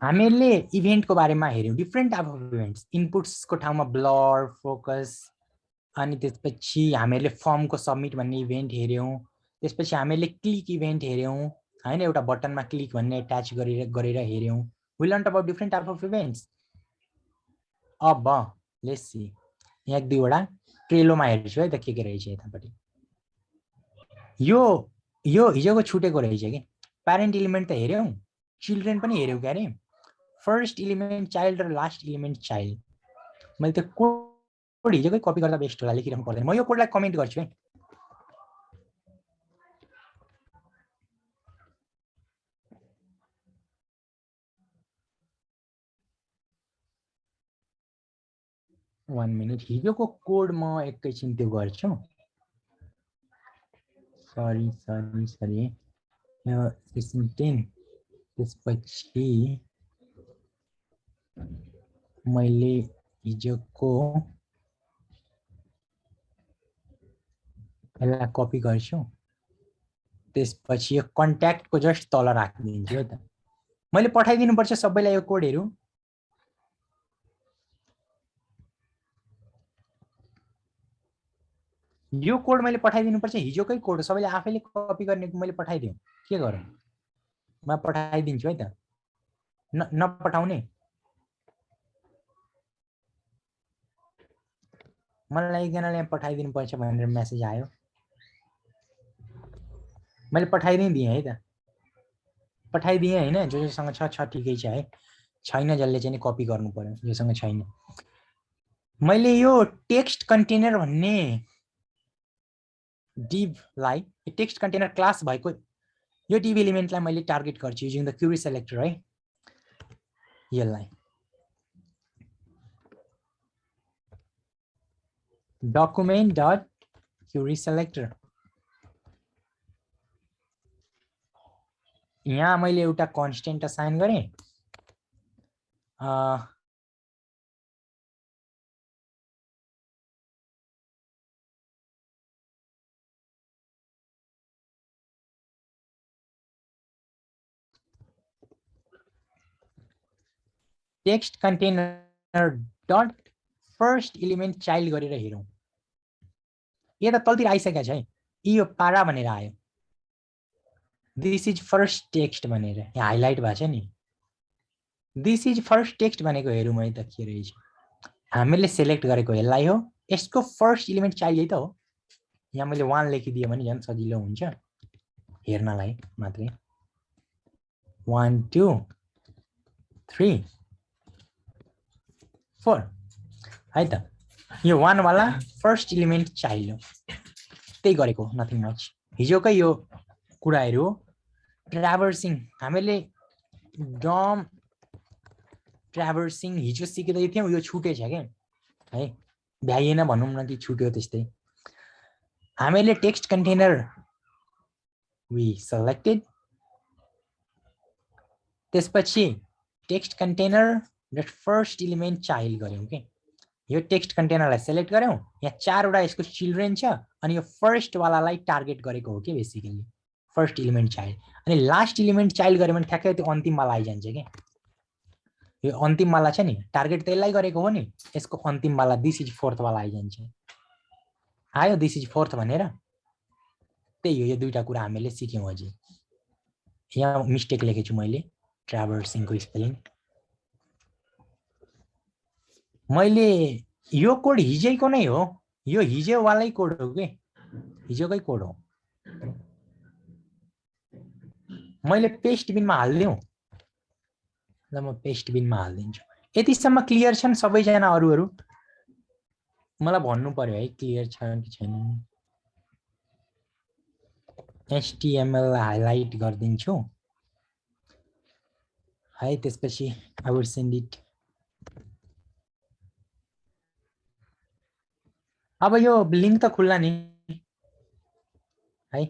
हामीले इभेन्टको बारेमा हेर्यौं, डिफ्रेन्ट टाइप अफ इभेन्ट्स, इनपुट्सको ठाउँमा ब्लर, फोकस, अनि त्यसपछि हामीले फर्मको सबमिट भन्ने इभेन्ट हेर्यौं, त्यसपछि हामीले क्लिक इभेन्ट हेर्यौं हैन, एउटा बटनमा क्लिक भन्ने अट्याच गरेर हेर्यौं। We learn about different type of events. अब लेट्स सी, यहाँ एक दुईवटा ट्रेलोमा हेर्छु है त के रहेछ यतापट्टि। यो हिजोको छुटेको रहेछ कि, प्यारेन्ट एलिमेन्ट त हेर्यौं, चिल्ड्रेन पनि हेर्यौं के अरे, फर्स्ट एलिमेन्ट चाइल्ड र लास्ट एलिमेन्ट चाइल्ड। मैले त्यो कोड हिजोकै कपी गर्दा बेस्ट होला, लेखिरहनु पर्दैन। म यो कोडलाई कमेन्ट गर्छु है। वन मिनट, हिजोको कोड म एकैछिन त्यो गर्छु। सरी यो 10 त्यसपछि मैले हिजोको यसलाई कपी गर्छु, त्यसपछि यो कन्ट्याक्टको जस्ट तल राखिदिन्छु है त। मैले पठाइदिनु पर्छ सबैलाई यो कोडहरु। यो कोड मैले पठाइदिनु पर्छ, हिजोकै कोड सबैले आफैले कपी गर्ने मैले पठाइदिउँ, के गरौँ? म पठाइदिन्छु है त, नपठाउने मलाई एकजनाले पठाइदिनु पर्छ भनेर मेसेज आयो, मैले पठाइदिएँ है त, पठाइदिएँ हैन। जोसँग छ ठिकै छ है, छैन जसले चाहिँ कपी गर्नु पर्यो, जोसँग छैन। मैले यो टेक्स्ट कन्टेनर भन्ने डिभलाई, टेक्स्ट कन्टेनर क्लास भएको यो डिभ एलिमेन्टलाई मैले टार्गेट गर्छु युजिङ द क्वेरी सेलेक्टर है। यसलाई डकुमेन्ट डट क्वेरी सेलेक्टर, यहाँ मैले एउटा कन्स्टेन्ट असाइन गरेँ, text container dot first element child गरेर हेरौँ। यो त तलतिर आइसकेको छ है, यो पारा भनेर आयो, दिस इज फर्स्ट टेक्स्ट भनेर यहाँ हाइलाइट भएको छ नि, दिस इज फर्स्ट टेक्स्ट भनेको हेरौँ है त के रहेछ। हामीले सेलेक्ट गरेको यसलाई हो, यसको फर्स्ट एलिमेन्ट चाइल्ड है त हो। यहाँ मैले 1 लेखिदिएँ भने झन् सजिलो हुन्छ हेर्नलाई मात्रै। 1 2 3 4 है त, यो 1 वाला फर्स्ट एलिमेन्ट चाइल्ड हो, त्यही गरेको, नथिङ मच। हिजोकै यो कुराहरू हो। ट्राभर्सिङ, हामीले डम ट्राभर्सिङ हिजो सिक्दै थियौँ, यो छुटेछ क्या है, भ्याइएन भनौँ न कि छुट्यो त्यस्तै। हामीले टेक्स्ट कन्टेनर वी सेलेक्टेड त्यसपछि text container dot first element child गर्यौं के यो टेक्स्ट कन्टेनरलाई सेलेक्ट गर्यौं यहाँ चारवटा यसको चिल्ड्रेन छ अनि यो फर्स्ट वालालाई टार्गेट गरेको हो के बेसिकली फर्स्ट इलिमेन्ट चाइल्ड अनि लास्ट इलिमेन्ट चाइल्ड गर्यो भने ठ्याक्कै त्यो अन्तिमवाला आइजान्छ के यो अन्तिमवाला छ नि टार्गेट त्यसलाई गरेको हो नि यसको अन्तिमवाला दिस इज फोर्थ वाला आइजान्छ आयो दिस इज फोर्थ भनेर त्यही हो यो दुईटा कुरा हामीले सिक्यौं अझै यहाँ मिस्टेक लेखेछु मैले ट्राभर्सिङको स्पेलिङ मैले यो कोड हिजैको नै हो यो हिजोवालै कोड हो के हिजोकै कोड हो मैले पेस्ट बिनमा हाल्दिउँ ल म पेस्ट बिनमा हाल्दिन्छु यतिसम्म क्लियर छन् सबैजना अरूहरू मलाई भन्नु पर्यो है क्लियर छ कि छैन HTML हाइलाइट गरिदिन्छु है त्यसपछि I will send it अब यो लिंक त खुल्ला नि है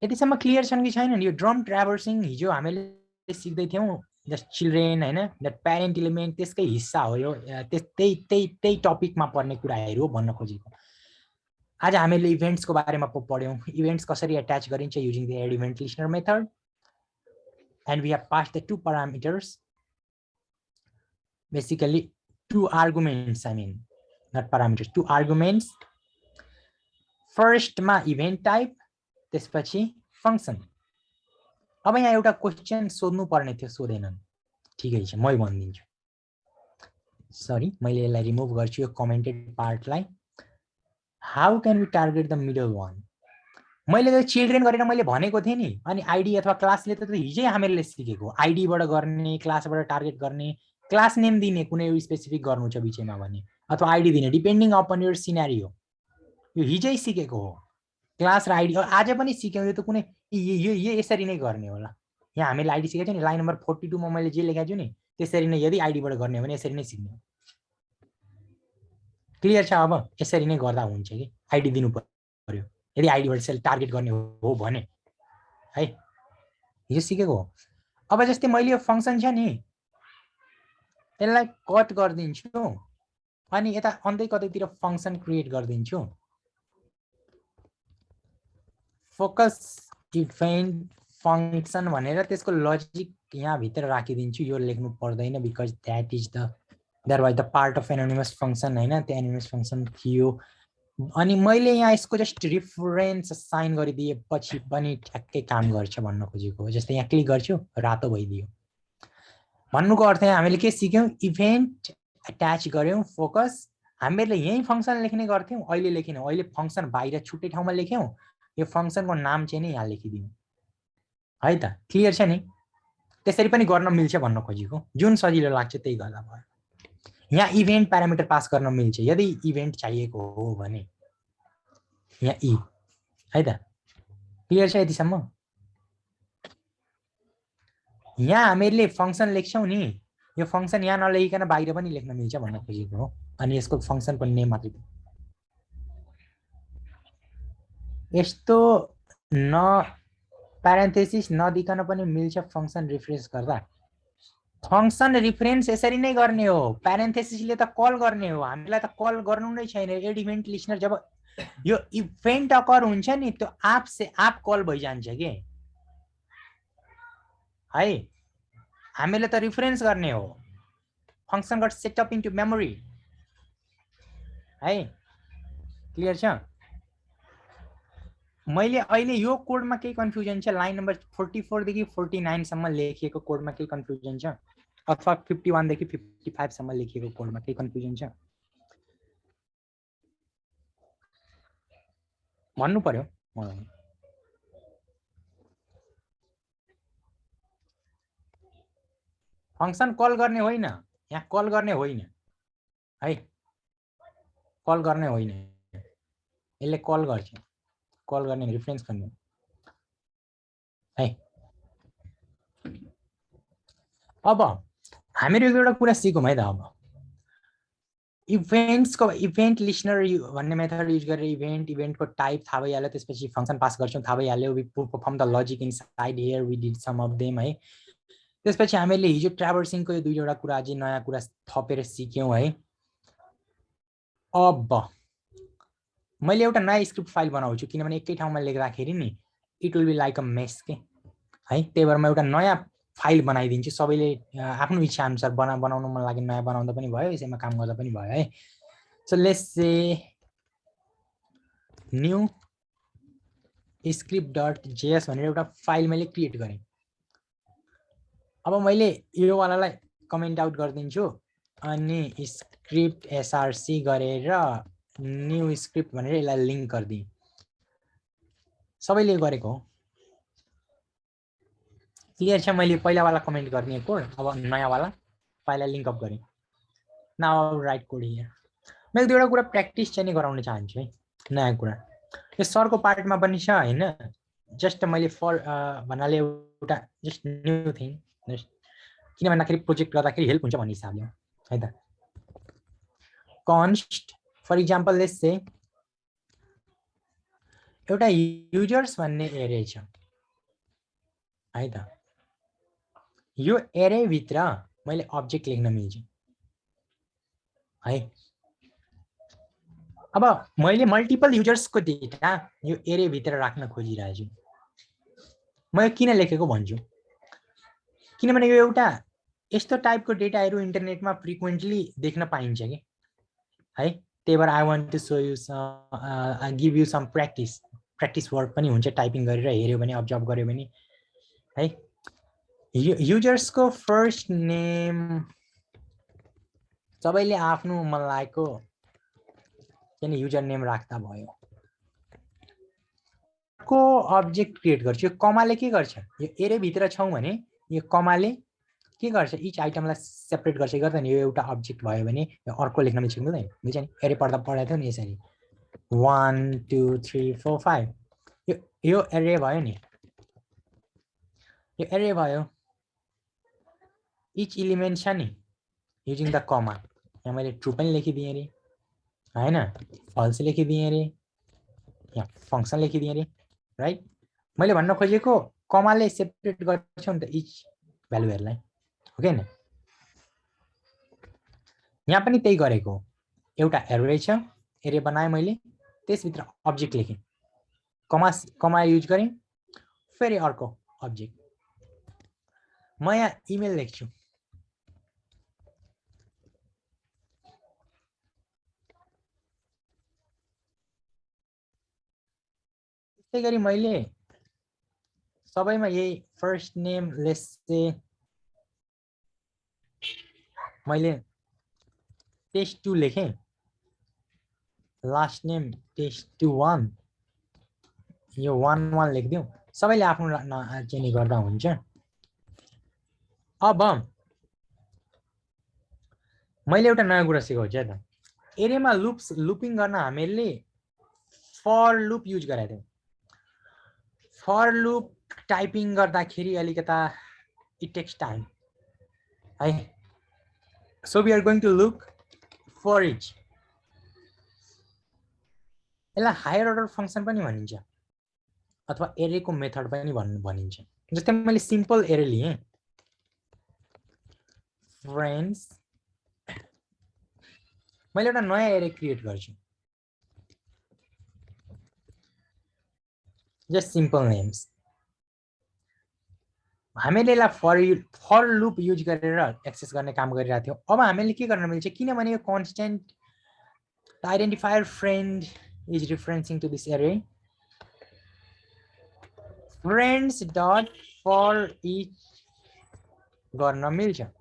यतिसम्म क्लियर छन् कि छैनन् यो ड्रम ट्राभर्सिङ हिजो हामीले सिक्दै थियौं जस्ट चिल्ड्रेन हैन दैट प्यारेन्ट एलिमेन्ट त्यसकै हिस्सा हो यो त्यही टपिकमा पर्ने कुराहरू हो भन्न खोजेको आज हामीले इभेन्ट्स को बारेमा पढ्यौं इभेन्ट्स कसरी अट्याच गरिन्छ using the add event listener method and we have passed the two parameters basically two arguments I mean not parameters two arguments first मा event type त्यसपछि function अब यहाँ एउटा क्वेशन सोध्नु पर्ने थियो सोधेनन् ठिकै छ मै भनिदिन्छु सरी मैले यसलाई रिमुभ गर्छु यो कमेन्टेड पार्टलाई how can we target the middle one मैले त चिल्ड्रेन गरेर मैले भनेको थिएँ नि अनि आईडी अथवा क्लासले त हिजै हामीले सिकेको आईडी बाट गर्ने क्लासबाट टार्गेट गर्ने क्लास नेम दिने कुनै स्पेसिफिक गर्नु छ बिचैमा भने अथवा आईडी दिने डिपेन्डिङ अपन योर सिनेरियो यो हिजै सिकेको हो क्लास र आईडी आज पनि सिक्यौं यो त कुनै यो यसरी नै गर्ने होला यहाँ हामीले आईडी सिकेको छ नि लाइन नम्बर 42 मा मैले जे लेखेको छु नि त्यसरी नै यदि आईडी बाट गर्ने हो भने यसरी नै सिक्ने क्लियर छ अब यसरी नै गर्दा हुन्छ कि आईडी दिनु पर्यो यदि आईडी बाट सेल टार्गेट गर्ने हो भने है यो सिकेको हो अब जस्तै मैले यो फंक्सन छ नि त्यसलाई कट गर्दिन्छु अनि यता अन्दै कतैतिर फंक्सन क्रिएट गर्दिन्छु फोकस इभेन्ट फंक्सन भनेर त्यसको लजिक यहाँ भित्र राखिदिन्छु यो लेख्नु पर्दैन because that is the there was the part of anonymous function हैन त्यो एनोनिमस फंक्सन थियो अनि मैले यहाँ यसको जस्ट रिफरेन्स साइन गरिदिएपछि पनि ठ्याक्कै काम गर्छ भन्न खोजेको हो जस्तै यहाँ क्लिक गर्छु रातो भइदियो भन्नुको अर्थ यहाँ हामीले के सिक्यौं इभेन्ट अट्याच गर्यौं फोकस हामीले यही फंक्सन लेख्ने गर्थ्यौं अहिले लेखिनौं अहिले फंक्सन बाहिर छुट्टै ठाउँमा लेख्यौं यो फंक्सनको नाम चाहिँ नि यहाँ लेखिदियौं है त क्लियर छ नि त्यसरी पनि गर्न मिल्छ भन्न खोजेको जुन सजिलो लाग्छ त्यही गर्दा भयो यहाँ इभेन्ट प्यारामिटर पास गर्न मिल्छ यदि इभेन्ट चाहिएको हो भने यहाँ ई है त क्लियर छ यतिसम्म यहाँ हामीले फंक्सन लेख्छौं नि यो फंक्सन यहाँ नलेखिकन बाहिर पनि लेख्न मिल्छ भन्न खोजेको हो अनि यसको फंक्सनको नेम मात्रै यस्तो न प्यारेन्थेसिस नदिकन पनि मिल्छ फंक्सन रिफ्रेश गर्दा फंक्सन रिफरेन्स यसरी नै गर्ने हो प्यारेन्थेसिसले त कल गर्ने हो हामीलाई त कल गर्नु नै छैन एड इभेन्ट लिस्टनर जब यो इभेन्ट अकर हुन्छ नि त्यो आप से आप कल भइजान्छ के है हामीले त रिफरेन्स गर्ने हो function got set up into memory है क्लियर छ मैले अहिले यो कोडमा केही कन्फ्युजन छ लाइन नम्बर 44 देखि 49 सम्म लेखिएको कोडमा केही कन्फ्युजन छ अथवा 51 देखि 55 सम्म लेखिएको कोडमा केही कन्फ्युजन छ भन्नु पर्यो मलाई फंक्सन कल गर्ने होइन यहाँ कल गर्ने होइन है कल गर्ने होइन यसले कल गर्छ कल गर्ने रिफरेन्स गर्ने है अब हामीहरु एउटा कुरा सिकौं है त अब इभेन्ट्सको इभेन्ट लिस्नर भन्ने मेथड युज गरेर इभेन्टको टाइप थाहा भइहाल्यो, त्यसपछि फङ्सन पास गर्छौँ थाहा भइहाल्यो, we perform the logic inside here, we did some of them है। त्यसपछि हामीले हिजो ट्राभर्सिङको यो दुईवटा कुरा अझै नयाँ कुरा थपेर सिक्यौँ है। अब मैले एउटा नयाँ स्क्रिप्ट फाइल बनाउँछु, किनभने एकै ठाउँमा लेख्दाखेरि नि it will be like a mess के है। त्यही भएर म एउटा नयाँ फाइल बनाइदिन्छु, सबैले आफ्नो इच्छा अनुसार बनाउनु मन लाग्यो नयाँ बनाउँदा पनि भयो, यसैमा काम गर्दा पनि भयो है। So let's say new script.js भनेर एउटा फाइल मैले क्रिएट गरेँ। अब मैले यो वालालाई कमेन्ट आउट गरिदिन्छु अनि स्क्रिप्ट src गरेर न्यू स्क्रिप्ट भनेर यसलाई लिङ्क गरिदिएँ। सबैले गरेको हो, क्लियर छ। मैले पहिला वाला कमेन्ट गर्ने कोड, अब नयाँ वाला फाइललाई लिङ्क अप गरेँ। Now right code here. मैले दुईवटा कुरा प्र्याक्टिस चाहिँ नि गराउन चाहन्छु है। नयाँ कुरा यो सरको पार्टमा पनि छ हैन, जस्ट मैले फर भन्नाले एउटा जस्ट न्यू थिङ, किन भन्दाखेरि प्रोजेक्ट गर्दाखेरि हेल्प हुन्छ भन्ने हिसाबले है त। कन्स्ट फर इक्जाम्पल लेट्स से एउटा युजर्स भन्ने एरे छ है त। यो एरे भित्र मैले अब्जेक्ट लेख्न मिल्छ है। अब मैले मल्टिपल युजर्सको डेटा यो एरे भित्र राख्न खोजिरहेछु। म यो किन लेखेको भन्छु, किनभने यो एउटा यस्तो टाइपको डेटाहरू इन्टरनेटमा फ्रिक्वेन्टली देख्न पाइन्छ कि है। त्यही भएर I want to show you give you some practice work पनि हुन्छ, टाइपिङ गरेर हेऱ्यो भने अब्जर्भ गर्यो भने है। युजर्सको फर्स्ट नेम सबैले आफ्नो मन लागेको किन युजर नेम राख्दा भयो। को अब्जेक्ट क्रिएट गर्छु, यो कमाले के गर्छ, यो एरे भित्र छौँ भने यो कमाले के गर्छ, इच आइटमलाई सेपरेट गर्छ गर्दैन। यो एउटा अब्जेक्ट भयो भने यो अर्को लेख्न मिल्छ मिल्दैन, मिल्छ नि। एरे पढ्दा पढाएको थियो नि यसरी 1 2 3 4 5 यो एरे भयो नि, यो एरे भयो। इच एलिमेन्ट छ नि युजिङ द कमा, यहाँ मैले ट्रु पनि लेखिदिएँ अरे हैन, फल्स लेखिदिएँ अरे, यहाँ फङ्सन लेखिदिएँ अरे राइट। मैले भन्न खोजेको कमाले सेपरेट गर्छ नि त इच भ्यालुहरूलाई, हो कि हैन। यहाँ पनि त्यही गरेको, एउटा एरे छ, एरे बनाएँ मैले, त्यसभित्र अब्जेक्ट लेखेँ, कमा युज गरेँ, फेरि अर्को अब्जेक्ट। म यहाँ इमेल लेख्छु, त्यसै गरी मैले सबैमा यही फर्स्ट नेम लेट्स से मैले test2 लेखेँ, लास्ट नेम test21, यो 11 लेखिदिउँ, सबैले आफ्नो चेन्ज गर्दा हुन्छ। अब मैले एउटा नयाँ कुरा सिकाउँछु है त। एरेमा लुपिङ गर्न हामीले फर लुप युज गरेका थियौँ। फर लुप टाइपिङ गर्दाखेरि अलिकता इट टेक्स टाइम है। So we are going to look for each. यसलाई हायर अर्डर फङ्सन पनि भनिन्छ अथवा एरेको मेथड पनि भनिन्छ। जस्तै मैले सिम्पल एरे लिएँ, फ्रेन्ड्स, मैले एउटा नयाँ एरे क्रिएट गर्छु, जस्ट सिम्पल नेम्स। हामीले यसलाई फर लुप युज गरेर एक्सेस गर्ने काम गरिरहेको थियौँ। अब हामीले के गर्न मिल्छ, किनभने यो constant identifier friend is referencing to this array, friends dot for each गर्न मिल्छ है।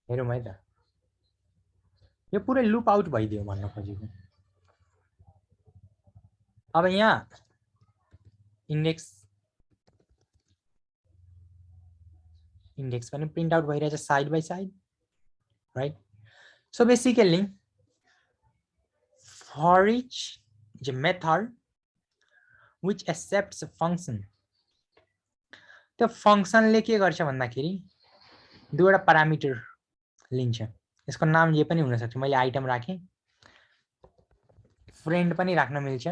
हेरौँ है त, यो पुरै लुप आउट भइदियो भन्न खोजेको। अब यहाँ इन्डेक्स पनि प्रिन्ट आउट भइरहेछ side by side right. So basically for each method which accepts function. त्यो फंक्सनले के गर्छ भन्दाखेरि दुईवटा प्यारामिटर लिन्छ। यसको नाम जे पनि हुन सक्छ। मैले आइटम राखेँ, फ्रेन्ड पनि राख्न मिल्छ,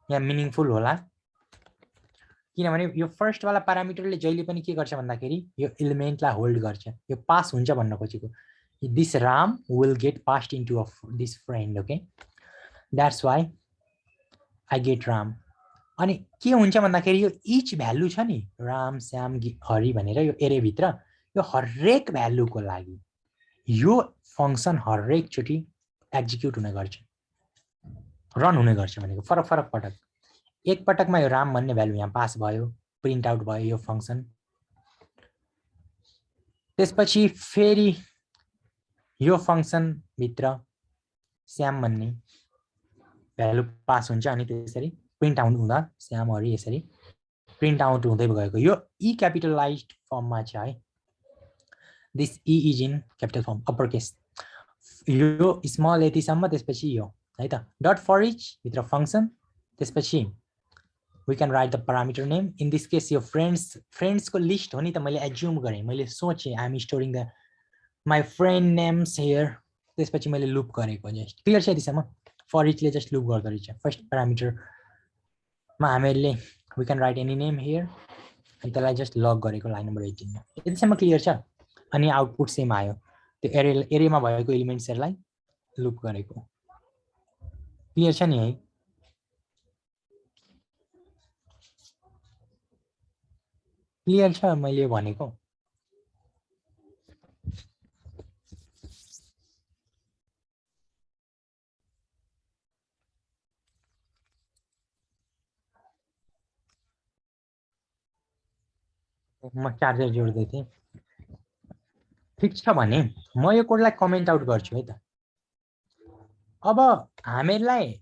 या मिनिङफुल होला, किनभने यो फर्स्ट वाला प्यारामिटरले जहिले पनि के गर्छ भन्दाखेरि यो एलिमेन्टलाई होल्ड गर्छ। यो पास हुन्छ भन्न खोजेको, this Ram will get passed into this friend. Okay, that's why I get Ram. अनि के हुन्छ भन्दाखेरि यो इच भ्यालु छ नि, राम श्याम हरि भनेर यो एरे भित्र, यो हरेक भ्यालुको लागि यो फंक्सन हरेक चोटी एक्जिक्युट हुने गर्छ, रन हुने गर्छ भनेको फरक फरक पटक। एक पटकमा यो राम भन्ने भ्यालु यहाँ पास भयो, प्रिन्ट आउट भयो यो फंक्सन। त्यसपछि फेरि यो फंक्सन भित्र श्याम भन्ने भ्यालु पास हुन्छ, अनि त्यसरी प्रिन्ट आउट हुँदा श्याम हरि यसरी प्रिन्ट आउट हुँदै गएको। यो ई क्यापिटलाइज्ड फर्ममा छ है। This E is in capital form, upper case. यो स्मल यतिसम्म, त्यसपछि यो है त। डट फर इच भित्र फंक्सन, त्यसपछि we can write the parameter name. In this case यो friends को लिस्ट हो नि त, मैले एज्युम गरेँ, मैले सोचेँ I am storing the my friend names here. त्यसपछि मैले लुप गरेको, जस्ट क्लियर छ यतिसम्म। फर इचले जस्ट लुप गर्दो रहेछ। फर्स्ट प्यारामिटरमा हामीले we can write any name here, अनि त्यसलाई जस्ट लग गरेको लाइन नम्बर 18 मा। यतिसम्म क्लियर छ। अनि आउटपुट सेम आयो, त्यो एरेमा भएको एलिमेन्ट्सहरूलाई लुप गरेको। क्लियर छ नि है? क्लियर छ मैले भनेको? म चार्जर जोड्दै थिएँ। ठिक छ भने म यो कोडलाई कमेन्ट आउट गर्छु है त। अब हामीलाई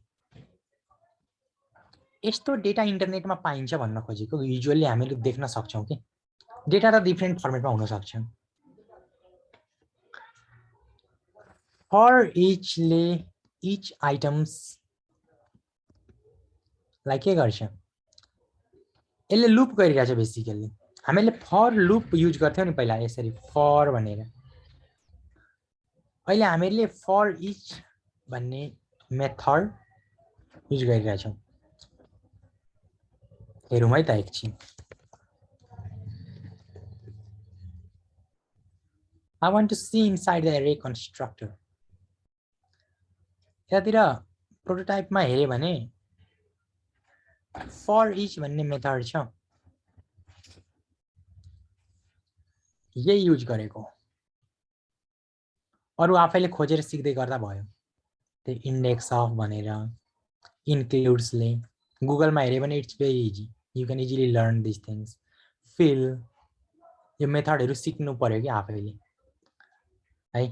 यस्तो डेटा इन्टरनेटमा पाइन्छ भन्न खोजेको, युजुअली हामीले देख्न सक्छौँ कि डेटा त डिफ्रेन्ट फर्मेटमा हुन सक्छ। फर इचले इच आइटम्स लाई के गर्छ, यसले लुप गरिरहेछ बेसिकली। हामीले फर लुप युज गर्थ्यौं नि पहिला, यसरी फर भनेर। अहिले हामीले फर इच भन्ने मेथड युज गरिरहेछौँ। हेरौँ है त एकछिन। I want to see inside the array constructor. यतातिर प्रोटोटाइपमा हेरे भने फर इच भन्ने मेथड छ, यही युज गरेको। अरु आफैले खोजेर सिक्दै गर्दा भयो। त्यो इन्डेक्स अफ भनेर, इन्क्लुड्सले गुगलमा हेरे भने it's very easy, you can easily learn this things. Fill, यो मेथडहरू सिक्नु पर्यो कि आफैले है।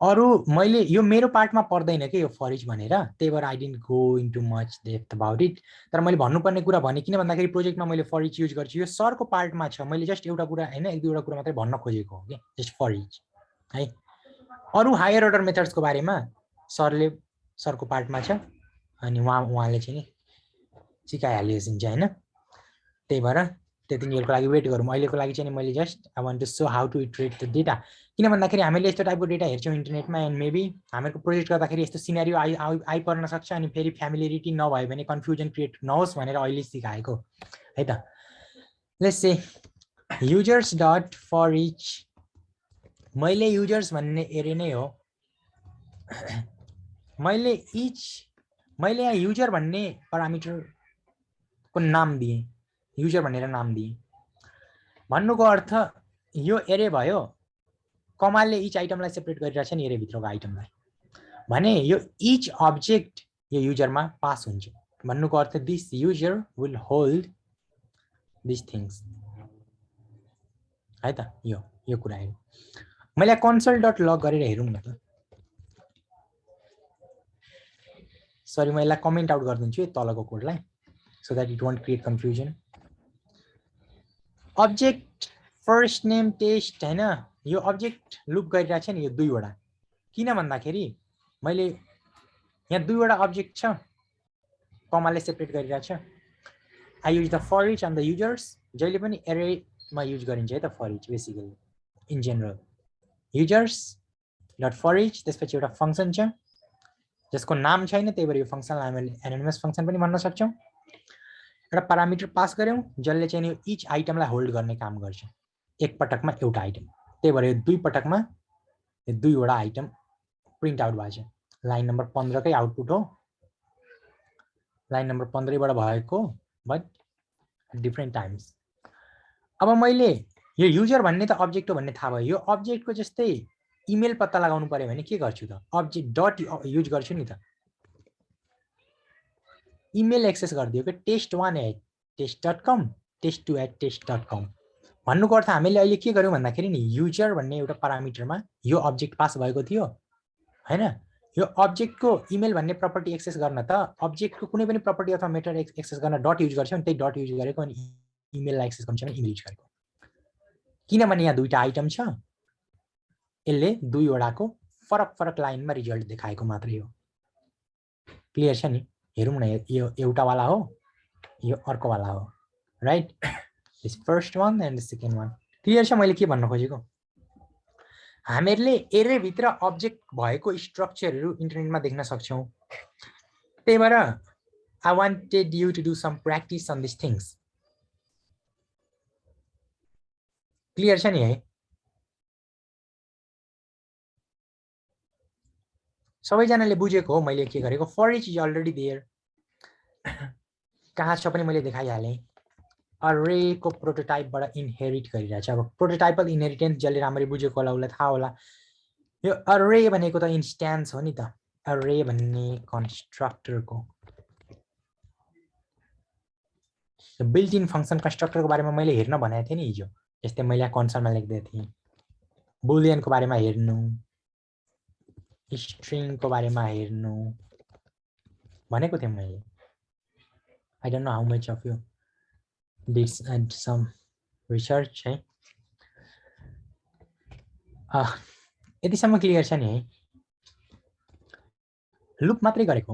अरु मैले यो मेरो पार्टमा पर्दैन के यो फर इच भनेर, त्यही भएर I didn't go into much depth about it. तर मैले भन्नुपर्ने कुरा भने, किन भन्दाखेरि प्रोजेक्टमा मैले फर इच युज गर्छु, यो सरको पार्टमा छ। मैले जस्ट एउटा कुरा हैन, एक दुईवटा कुरा मात्रै भन्न खोजेको हो कि, जस्ट फर इच है। अरु हायर अर्डर मेथड्सको बारेमा सरको पार्टमा छ, अनि उहाँले चाहिँ नि सिकाइहाल्यो चाहिँ हैन। त्यही भएर त्यतिखेरको लागि वेट गरौँ। अहिलेको लागि चाहिँ मैले just I want to show how to iterate the data. किन भन्दाखेरि हामीले यस्तो टाइपको डेटा हेर्छौँ इन्टरनेटमा, एन्ड मेबी हामीहरूको प्रोजेक्ट गर्दाखेरि यस्तो सिनेरियो आइपर्न सक्छ, अनि फेरि फ्यामिलियरिटी नभयो भने कन्फ्युजन क्रिएट नहोस् भनेर अहिले सिकाएको है त। Let's say users dot for each, मैले युजर्स भन्ने एरे नै हो। मैले यहाँ युजर भन्ने प्यारामिटरको नाम दिएँ, युजर भनेर नाम दिएँ। भन्नुको अर्थ यो एरे भयो, कमालले इच आइटमलाई सेपरेट गरिरहेछ नि एरे भित्रको आइटमलाई, भने यो इच अब्जेक्ट यो युजरमा पास हुन्छ। भन्नुको earth this user will hold this things है त। यो कुरा हो। मैले कन्सोल डट लग गरेर हेरौँ न त। सरी, म यसलाई कमेन्ट आउट गरिदिन्छु है तलको कोडलाई, so that it won't create confusion. Object first name test हैन, यो अब्जेक्ट लुप गरिरहेछ नि यो दुईवटा। किन भन्दाखेरि मैले यहाँ दुईवटा अब्जेक्ट छ, कमाले सेपरेट गरिरहेको छ। I use the for each on the users, जहिले पनि एरेमा युज गरिन्छ है त for each basically in general. Users dot for each, त्यसपछि एउटा फङ्सन छ जसको नाम छैन, त्यही भएर यो फङ्सनलाई हामीले एनोनिमस फङ्सन पनि भन्न सक्छौँ। एउटा प्यारामिटर पास गऱ्यौँ जसले चाहिँ यो इच आइटमलाई होल्ड गर्ने काम गर्छ, एक पटकमा एउटा आइटम, त्यही भएर यो दुई पटकमा यो दुईवटा आइटम प्रिन्ट आउट भएको छ। लाइन नम्बर 15 कै आउटपुट हो, लाइन नम्बर 15 बाट भएको, बट डिफ्रेन्ट टाइम्स। अब मैले यो युजर भन्ने त अब्जेक्ट हो भन्ने थाहा भयो। यो अब्जेक्टको जस्तै इमेल पत्ता लगाउनु पर्यो भने के गर्छु त, अब्जेक्ट डट युज गर्छु नि त। इमेल एक्सेस गरिदियो कि test1@test.com, test2@test.com भन्नुको अर्थ हामीले अहिले के गर्यौँ भन्दाखेरि नि युजर भन्ने एउटा प्यारामिटरमा यो अब्जेक्ट पास भएको थियो हैन। यो अब्जेक्टको इमेल भन्ने प्रपर्टी एक्सेस गर्न त अब्जेक्टको कुनै पनि प्रपर्टी अथवा मेथड एक्सेस गर्न डट युज गर्छौँ, त्यही डट युज गरेको, अनि इमेललाई एक्सेस गर्नु छ भने इमेल युज गरेको। किनभने यहाँ दुईटा आइटम छ, यसले दुईवटाको फरक फरक लाइनमा रिजल्ट देखाएको मात्रै हो। क्लियर छ नि? हेरौँ न, यो एउटावाला हो, यो अर्कोवाला हो, right? This first one and the second one. Clear छ मैले के भन्न खोजेको? हामीहरूले एरेभित्र अब्जेक्ट भएको स्ट्रक्चरहरू इन्टरनेटमा देख्न सक्छौँ। त्यही भएर I wanted you to do some practice on this things. Clear छ नि है? सबैजनाले बुझेको हो मैले के गरेको। For each is already there, कहाँ छ पनि मैले देखाइहालेँ। अरेको प्रोटोटाइपबाट इनहेरिट गरिरहेछ। अब प्रोटोटाइपल इनहेरिटेन्स जसले राम्ररी बुझेको होला उसलाई थाहा होला, यो अरे भनेको त इन्स्ट्यान्स हो नि त। अरे भन्ने कन्स्ट्रक्टरको बिल्ट इन फङ्सन कन्स्ट्रक्टरको बारेमा मैले हेर्न भनेको थिएँ नि हिजो। जस्तै मैले कन्सोलमा लेख्दै थिएँ, बुलियनको बारेमा हेर्नु, स्ट्रिङको बारेमा हेर्नु भनेको थिएँ मैले। I don't know how much of you did some research है। यतिसम्म क्लियर छ नि है? लुप मात्रै गरेको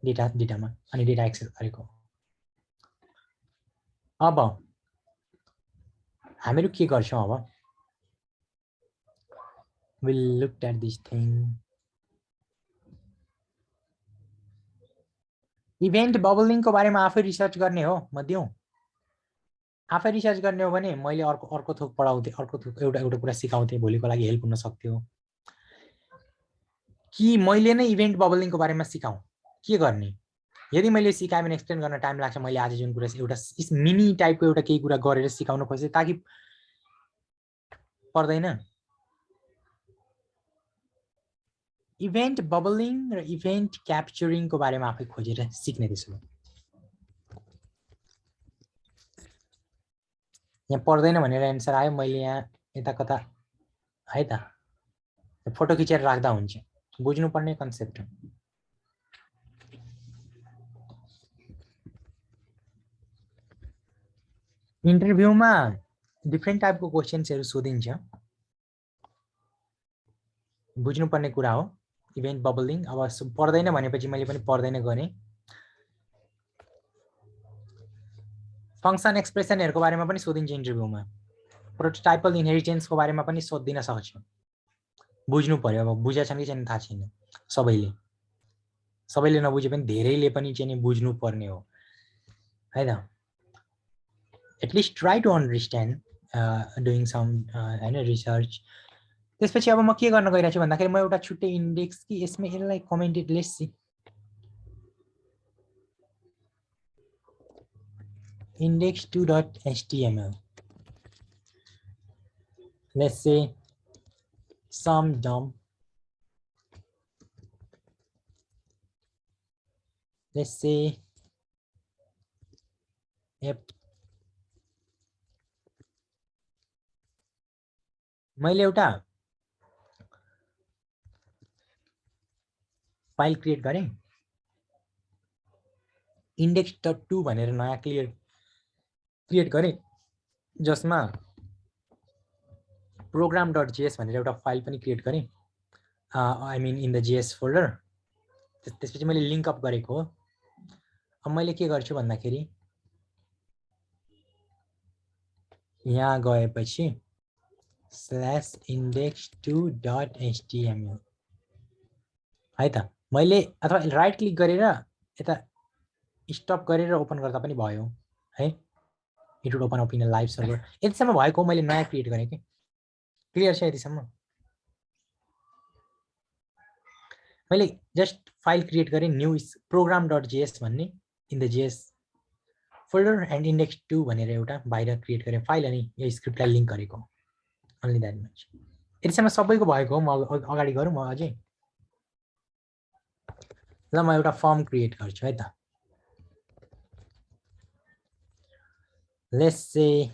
डेटामा, अनि डेटा एक्सेस गरेको। अब हामीहरू के गर्छौँ? अब we'll look at this thing. Event बबलिङको बारेमा आफै रिसर्च गर्ने हो म दिउँ? आफै रिसर्च गर्ने हो भने मैले अर्को थोक पढाउँथेँ, अर्को थोक एउटा कुरा सिकाउँथेँ, भोलिको लागि हेल्प हुन सक्थ्यो। कि मैले नै इभेन्ट बबलिङको बारेमा सिकाउँ? के गर्ने? यदि मैले सिकाएँ भने एक्सप्लेन गर्न टाइम लाग्छ। मैले आज जुन कुरा एउटा मिनी टाइपको एउटा केही कुरा गरेर सिकाउन खोजेँ ताकि पर्दैन। इभेन्ट बबलिङ र इभेन्ट क्याप्चरिङको बारेमा आफै खोजेर सिक्ने त्यसो भए। यहाँ पर्दैन भनेर एन्सर आयो। मैले यहाँ यता कता है त फोटो खिचेर राख्दा हुन्छ। बुझ्नुपर्ने कन्सेप्ट हो। इन्टरभ्यूमा डिफ्रेन्ट टाइपको क्वेसन्सहरू सोधिन्छ, बुझ्नुपर्ने कुरा हो। इभेन्ट बबलिङ अब पर्दैन भनेपछि मैले पनि पर्दैन गरेँ। फङ्सन एक्सप्रेसनहरूको बारेमा पनि सोधिन्छ इन्टरभ्यूमा। प्रोटोटाइपल इनहेरिटेन्सको बारेमा पनि सोधिदिन सक्छ। बुझ्नु पर्यो। अब बुझेको छन् कि छैन थाहा छैन सबैले। सबैले नबुझे पनि धेरैले पनि चाहिँ बुझ्नु पर्ने हो है त। At least try to understand doing some हैन रिसर्च। त्यसपछि अब म के गर्न गइरहेको छु भन्दाखेरि म एउटा छुट्टै इन्डेक्स कि यसमा यसलाई commented let's see index2.html, let's say some DOM, let's say मैले एउटा फाइल क्रिएट गरेँ index.2 भनेर नयाँ क्रिएट गरेँ जसमा program.js भनेर एउटा फाइल पनि क्रिएट गरेँ। I mean in the JS folder. त्यसपछि मैले लिङ्क अप गरेको हो। अब मैले के गर्छु भन्दाखेरि यहाँ गएपछि /index2.html है त। मैले अथवा राइट क्लिक गरेर यता स्टप गरेर ओपन गर्दा पनि भयो है। It would open up in a live server. यतिसम्म भएको मैले नयाँ क्रिएट गरेँ कि क्लियर छ यतिसम्म। मैले जस्ट फाइल क्रिएट गरेँ न्यू program.js भन्ने in the JS folder and index2 भनेर एउटा बाहिर क्रिएट गरेँ फाइल अनि यो स्क्रिप्टलाई लिङ्क गरेको अन्ली द्याट मच। यतिसम्म सबैको भएको हो। म अगाडि गरौँ म अझै। ल म एउटा फर्म क्रिएट गर्छु है त। लेट्स से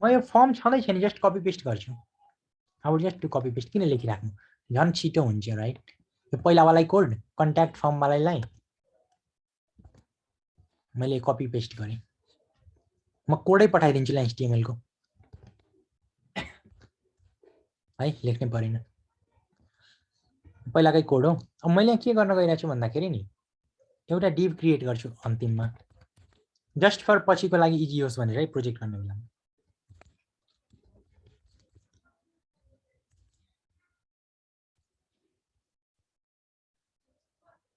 म यो फर्म छँदै छैन जस्ट कपी पेस्ट गर्छु। अब जस्ट टु कपी पेस्ट किन लेखिराख्नु, झन् छिटो हुन्छ राइट। यो पहिलावालै कोड कन्ट्याक्ट फर्मवालालाई मैले कपी पेस्ट गरेँ। म कोडै पठाइदिन्छु ल HTML को है, लेख्नै परेन पहिलाकै कोड हो। अब मैले के गर्न गइरहेको छु भन्दाखेरि नि एउटा डिभ क्रिएट गर्छु अन्तिममा जस्ट फर पछिको लागि इजी होस् भनेर है प्रोजेक्ट गर्ने बेलामा।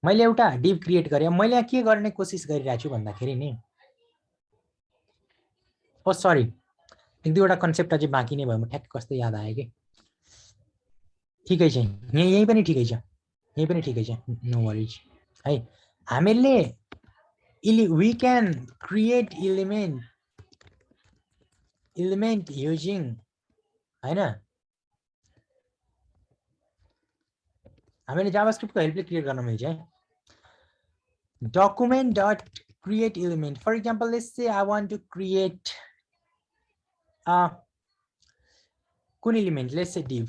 मैले एउटा डिभ क्रिएट गरेँ। मैले यहाँ के गर्ने कोसिस गरिरहेको छु भन्दाखेरि नि ओ सरी एक दुईवटा कन्सेप्ट अझै बाँकी नै भयो। म ठ्याक्क कस्तो याद आयो कि ठिकै छ यही पनि ठिकै छ, यही पनि ठिकै छ, नो वरिज है। हामीले we can create element using हैन हामीले जावास्क्रिप्ट को हेल्पले क्रिएट गर्न मिल्छ है। document.createElement for example let's say I want to create कुन element let's say div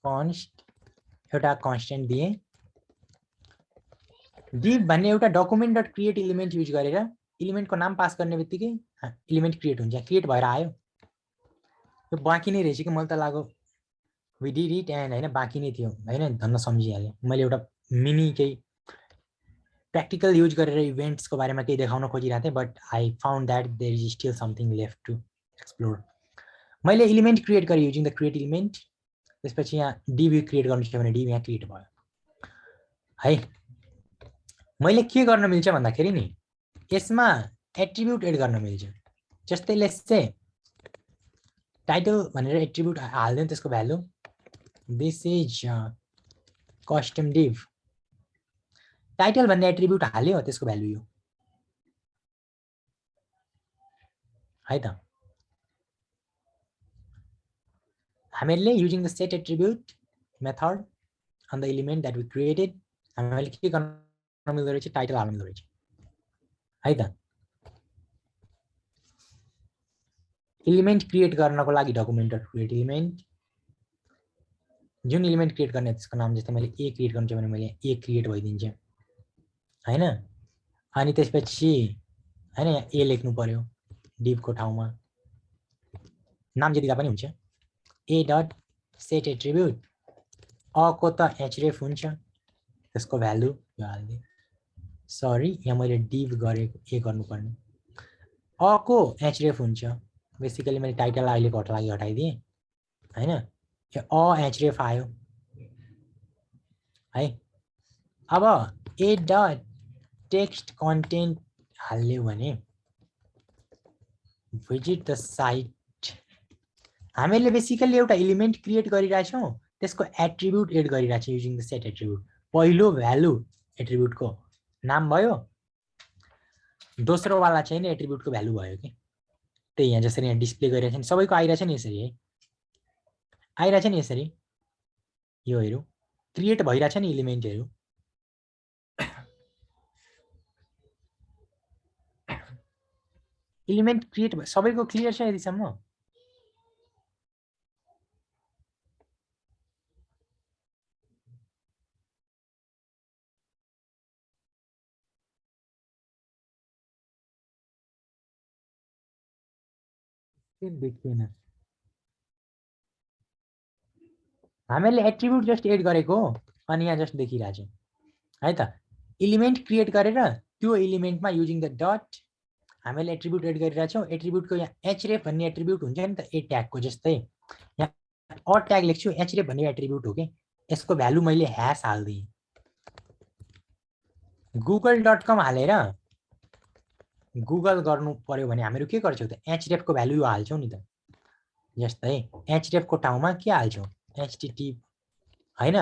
const एउटा constant दिए div भन्ने एउटा document.createElement युज गरेर एलिमेन्ट को नाम पास गर्ने बित्तिकै एलिमेन्ट क्रिएट हुन्छ। क्रिएट भएर आयो। यो बाँकी नै रहेछ कि मलाई त लाग्यो we did it and हैन बाँकी नै थियो हैन धन्न सम्झिहालेँ। मैले एउटा मिनी केही प्र्याक्टिकल युज गरेर इभेन्ट्स को बारेमा केही देखाउन खोजिरहेको थिएँ but I found that there is still something left to explore. मैले एलिमेन्ट क्रिएट गरेँ युजिङ द क्रिएट एलिमेन्ट। त्यसपछि यहाँ डिभ क्रिएट गर्नु छ भने डिभ यहाँ क्रिएट भयो है। मैले के गर्न मिल्छ भन्दाखेरि नि यसमा एट्रिब्युट एड गर्न मिल्छ। जस्तै लेट्स से टाइटल भनेर एट्रिब्युट हाल्दिउँ त्यसको value this is custom div title भन्ने एट्रिब्युट हाल्यो त्यसको भ्यालु यो है त। हामीले using the set attribute method on the element that we created हामीले के गर्न मिल्दो रहेछ टाइटल हाल्नु मिल्दो रहेछ है त। एलिमेन्ट क्रिएट गर्नको लागि डकुमेन्ट क्रिएट एलिमेन्ट जुन एलिमेन्ट क्रिएट गर्ने त्यसको नाम जस्तै मैले ए क्रिएट गर्नु छ भने मैले ए क्रिएट भइदिन्छ हैन। अनि त्यसपछि हैन यहाँ ए लेख्नु पर्यो डिभ को ठाउँमा नाम जे दिँदा पनि हुन्छ। ए डट सेट एट्रिब्युट अ को त href हुन्छ त्यसको भ्यालु यो हाल्दिए। सरी यहाँ मैले डिभ गरेको ए गर्नुपर्ने अ को href हुन्छ बेसिकली मैले टाइटल अहिले घट लागि हटाइदिएँ हैन। यो अ href आयो है। अब ए डट टेक्स्ट कन्टेन्ट हाल्यो भने विजिट द साइट हामीले बेसिकली एउटा एलिमेन्ट क्रिएट गरिरहेछौँ त्यसको एट्रिब्युट एड गरिरहेछौँ युजिङ द सेट एट्रिब्युट। पहिलो भ्यालु एट्रिब्युट को नाम भयो दोस्रो वाला चाहिँ नि एट्रिब्युट को भ्यालु भयो कि त्यही यहाँ जसरी यहाँ डिस्प्ले गरिरहेछ नि सबैको आइरहेछ नि यसरी है आइरहेछ नि यसरी यो हेरौँ क्रिएट भइरहेछ नि एलिमेन्टहरु एलिमेन्ट क्रिएट सबैको क्लियर छ यतिसम्म। देखिएन हामीले एट्रिब्युट जस्ट एड गरेको हो अनि यहाँ जस्ट देखिरहेको छु है त एलिमेन्ट क्रिएट गरेर त्यो एलिमेन्टमा युजिङ द डट हामीले एट्रिब्युट एड गरिरहेको छौँ एट्रिब्युटको यहाँ href भन्ने एट्रिब्युट हुन्छ नि त ए ट्यागको जस्तै यहाँ अ ट्याग लेख्छु href भन्ने एट्रिब्युट हो कि यसको भ्यालु मैले ह्यास हाल्दिएँ google.com हालेर गुगल गर्नु पर्यो भने हामीहरू के गर्छौँ त href को भ्यालु यो हाल्छौँ नि त जस्तै href को ठाउँमा के हाल्छौँ http हैन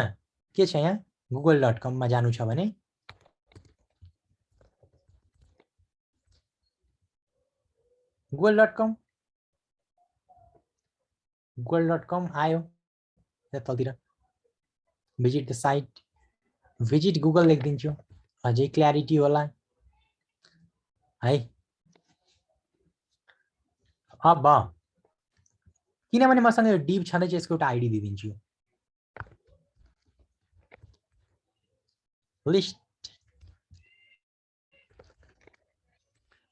के छ यहाँ google.com मा जानु छ भने google.com आयो तलतिर visit the site visit google लेखिदिन्छु अझै क्ल्यारिटी होला है अब किनभने मसँग यो डिभ छँदैछ यसको एउटा आइडी दिइदिन्छु लिस्ट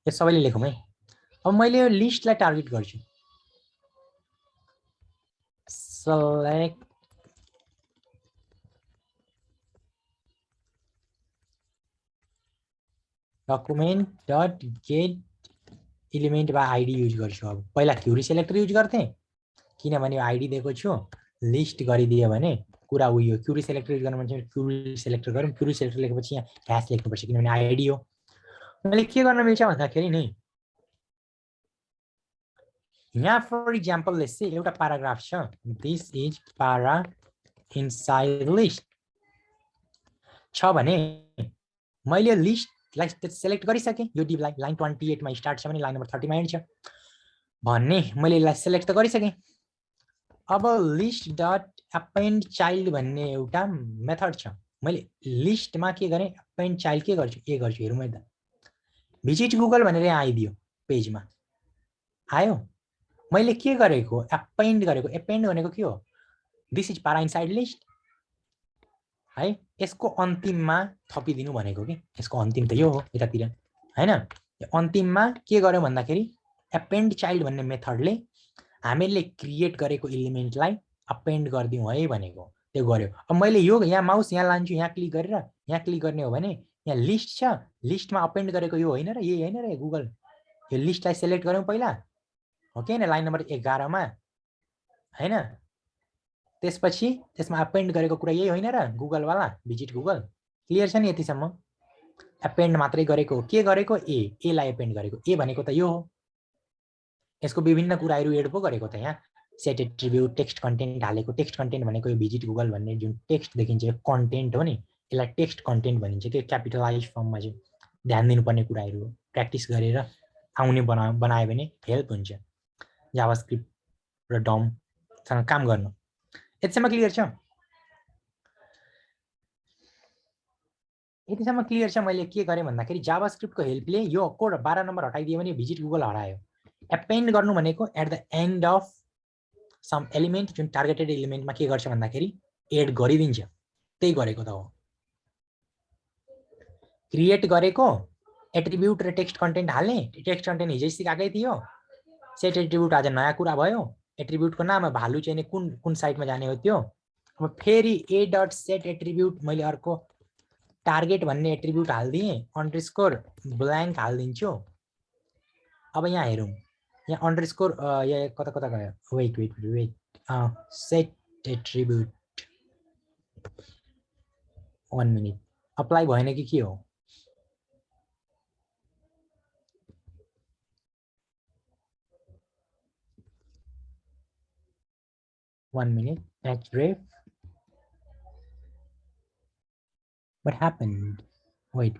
यो सबैले लेखौँ है अब मैले यो लिस्टलाई टार्गेट गर्छु select document dot get element by id use गर्छु अब पहिला क्युरी सेलेक्टर युज गर्थेँ किनभने आइडी दिएको छु लिस्ट गरिदियो भने कुरा उयो क्युरी सेलेक्टर युज गर्नु भने क्युरी सेलेक्टर गरौँ क्युरी सेलेक्टर लेखेपछि यहाँ ह्यास लेख्नुपर्छ किनभने आइडी हो मैले के गर्न मिल्छ भन्दाखेरि नि यहाँ फर इक्जाम्पल लेट्स से एउटा प्याराग्राफ छ दिस इज पारा इनसाइड लिस्ट छ भने मैले लिस्टलाई सेलेक्ट गरिसकेँ यो डिभलाई लाइन 28 मा स्टार्ट छ भने लाइन नम्बर 30 मा एन्ड छ भन्ने मैले यसलाई सेलेक्ट त गरिसकेँ अब लिस्ट डट अपेन्ड चाइल्ड भन्ने एउटा मेथड छ मैले लिस्टमा के गरेँ अपेन्ड चाइल्ड के गर्छु ए गर्छु हेरौँ है त भिजिट गुगल भनेर यहाँ आइदियो पेजमा आयो मैले के गरेको अपेन्ड गरेको एपेन्ड भनेको के हो दिस इज पारा इनसाइड लिस्ट है यसको अन्तिममा थपिदिनु भनेको कि यसको अन्तिम त यो हो यतातिर हैन अन्तिममा के गर्यो भन्दाखेरि एपेन्ड चाइल्ड भन्ने मेथडले हामीले क्रिएट गरेको एलिमेन्टलाई अपेन्ड गरिदिउँ है भनेको त्यो गर्यो अब मैले यो यहाँ माउस यहाँ लान्छु यहाँ क्लिक गरेर यहाँ क्लिक गर्ने हो भने यहाँ लिस्ट छ लिस्टमा अपेन्ड गरेको यो होइन र यही होइन र गुगल यो लिस्टलाई सेलेक्ट गरौँ पहिला हो कि हैन लाइन नम्बर 11 मा हैन त्यसपछि त्यसमा अपेन्ड गरेको कुरा यही होइन र गुगल वाला भिजिट गुगल क्लियर छ नि यतिसम्म अपेन्ड मात्रै गरेको के गरेको ए लाई अपेन्ड गरेको ए भनेको त यो हो यसको विभिन्न कुराहरू एड पो गरेको त यहाँ सेट एट्रिब्युट टेक्स्ट कन्टेन्ट हालेको टेक्स्ट कन्टेन्ट भनेको यो भिजिट गुगल भन्ने जुन टेक्स्ट देखिन्छ यो कन्टेन्ट हो नि यसलाई टेक्स्ट कन्टेन्ट भनिन्छ के क्यापिटलाइज फर्ममा चाहिँ ध्यान दिनुपर्ने कुराहरू हो प्र्याक्टिस गरेर आउने बनायो भने हेल्प हुन्छ जावास्क्रिप्ट र डमसँग काम गर्नु यतिसम्म क्लियर छ यतिसम्म क्लियर छ मैले के गरेँ भन्दाखेरि जावास्क्रिप्टको हेल्पले यो कोड 12 नम्बर हटाइदियो भने भिजिट गुगल हरायो एपेन्ड गर्नु भनेको at the end of some element जुन टार्गेटेड एलिमेन्टमा के गर्छ भन्दाखेरि एड गरिदिन्छ त्यही गरेको त हो क्रिएट गरेको एट्रिब्युट र टेक्स्ट कन्टेन्ट हाल्ने टेक्स्ट कन्टेन्ट हिजै सिकाएकै थियो सेट एट्रिब्युट आज नयाँ कुरा भयो एट्रिब्युटको नाम भ्यालु चाहिँ कुन साइडमा जाने हो त्यो अब फेरि ए डट सेट एट्रिब्युट मैले अर्को टार्गेट भन्ने एट्रिब्युट हाल्दिएँ अन्डरस्कोर ब्ल्याङ्क हालिदिन्छु अब यहाँ हेरौँ यहाँ अन्डरस्कोर यहाँ कता कता गयो wait set attribute 1 minute apply भएन कि के हो One minute. href. What happened? Wait.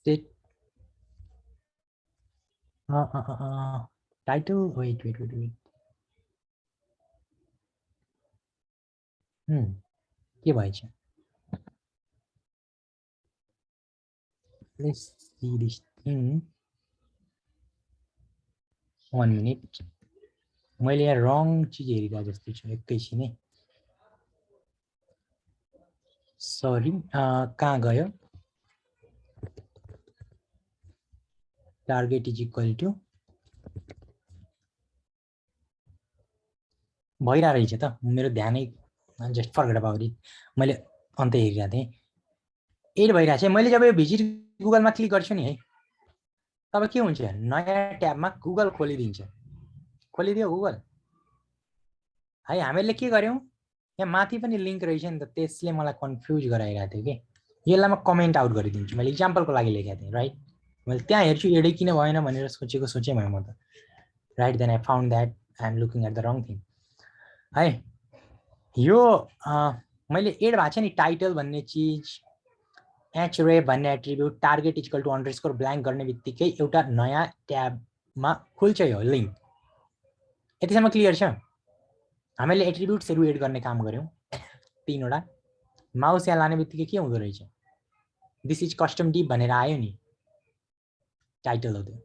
Set. Title. Wait. के भएछ? Let's see this thing. 1 minute. मैले यहाँ रङ चीज हेरिरहेको जस्तो छु एकैछिन है सरी कहाँ गयो टार्गेट इज इक्वल टु भइरहेको रहेछ त, मेरो ध्यानै जस्ट फर्गेट अबाउट इट, मैले अन्त हेरिरहेको थिएँ 8 भइरहेको छ। मैले जब यो भिजिट गुगलमा क्लिक गर्छु नि है, तब के हुन्छ, नयाँ ट्याबमा गुगल खोलिदिन्छ। खोलिदियो गुगल है। हामीले के गर्यौँ, यहाँ माथि पनि लिङ्क रहेछ नि त, त्यसले मलाई कन्फ्युज गराइरहेको थियो कि। यसलाई म कमेन्ट आउट गरिदिन्छु, मैले इक्जाम्पलको लागि लेखेको थिएँ राइट। मैले त्यहाँ हेर्छु एडै किन भएन भनेर सोचेँ म त right. Then I found that I am looking at the wrong thing है। यो मैले एड भएको छ नि, टाइटल भन्ने चिज, एचरे भन्ने attribute, target equal to underscore blank गर्ने बित्तिकै एउटा नयाँ ट्याबमा खुल्छ यो लिङ्क। यतिसम्म क्लियर छ। हामीले एट्रिब्युट्सहरू एड गर्ने काम गऱ्यौँ 3वटा। माउस यहाँ लाने बित्तिकै के हुँदो रहेछ, दिस इज कस्टम डिप भनेर आयो नि, टाइटल हो त्यो।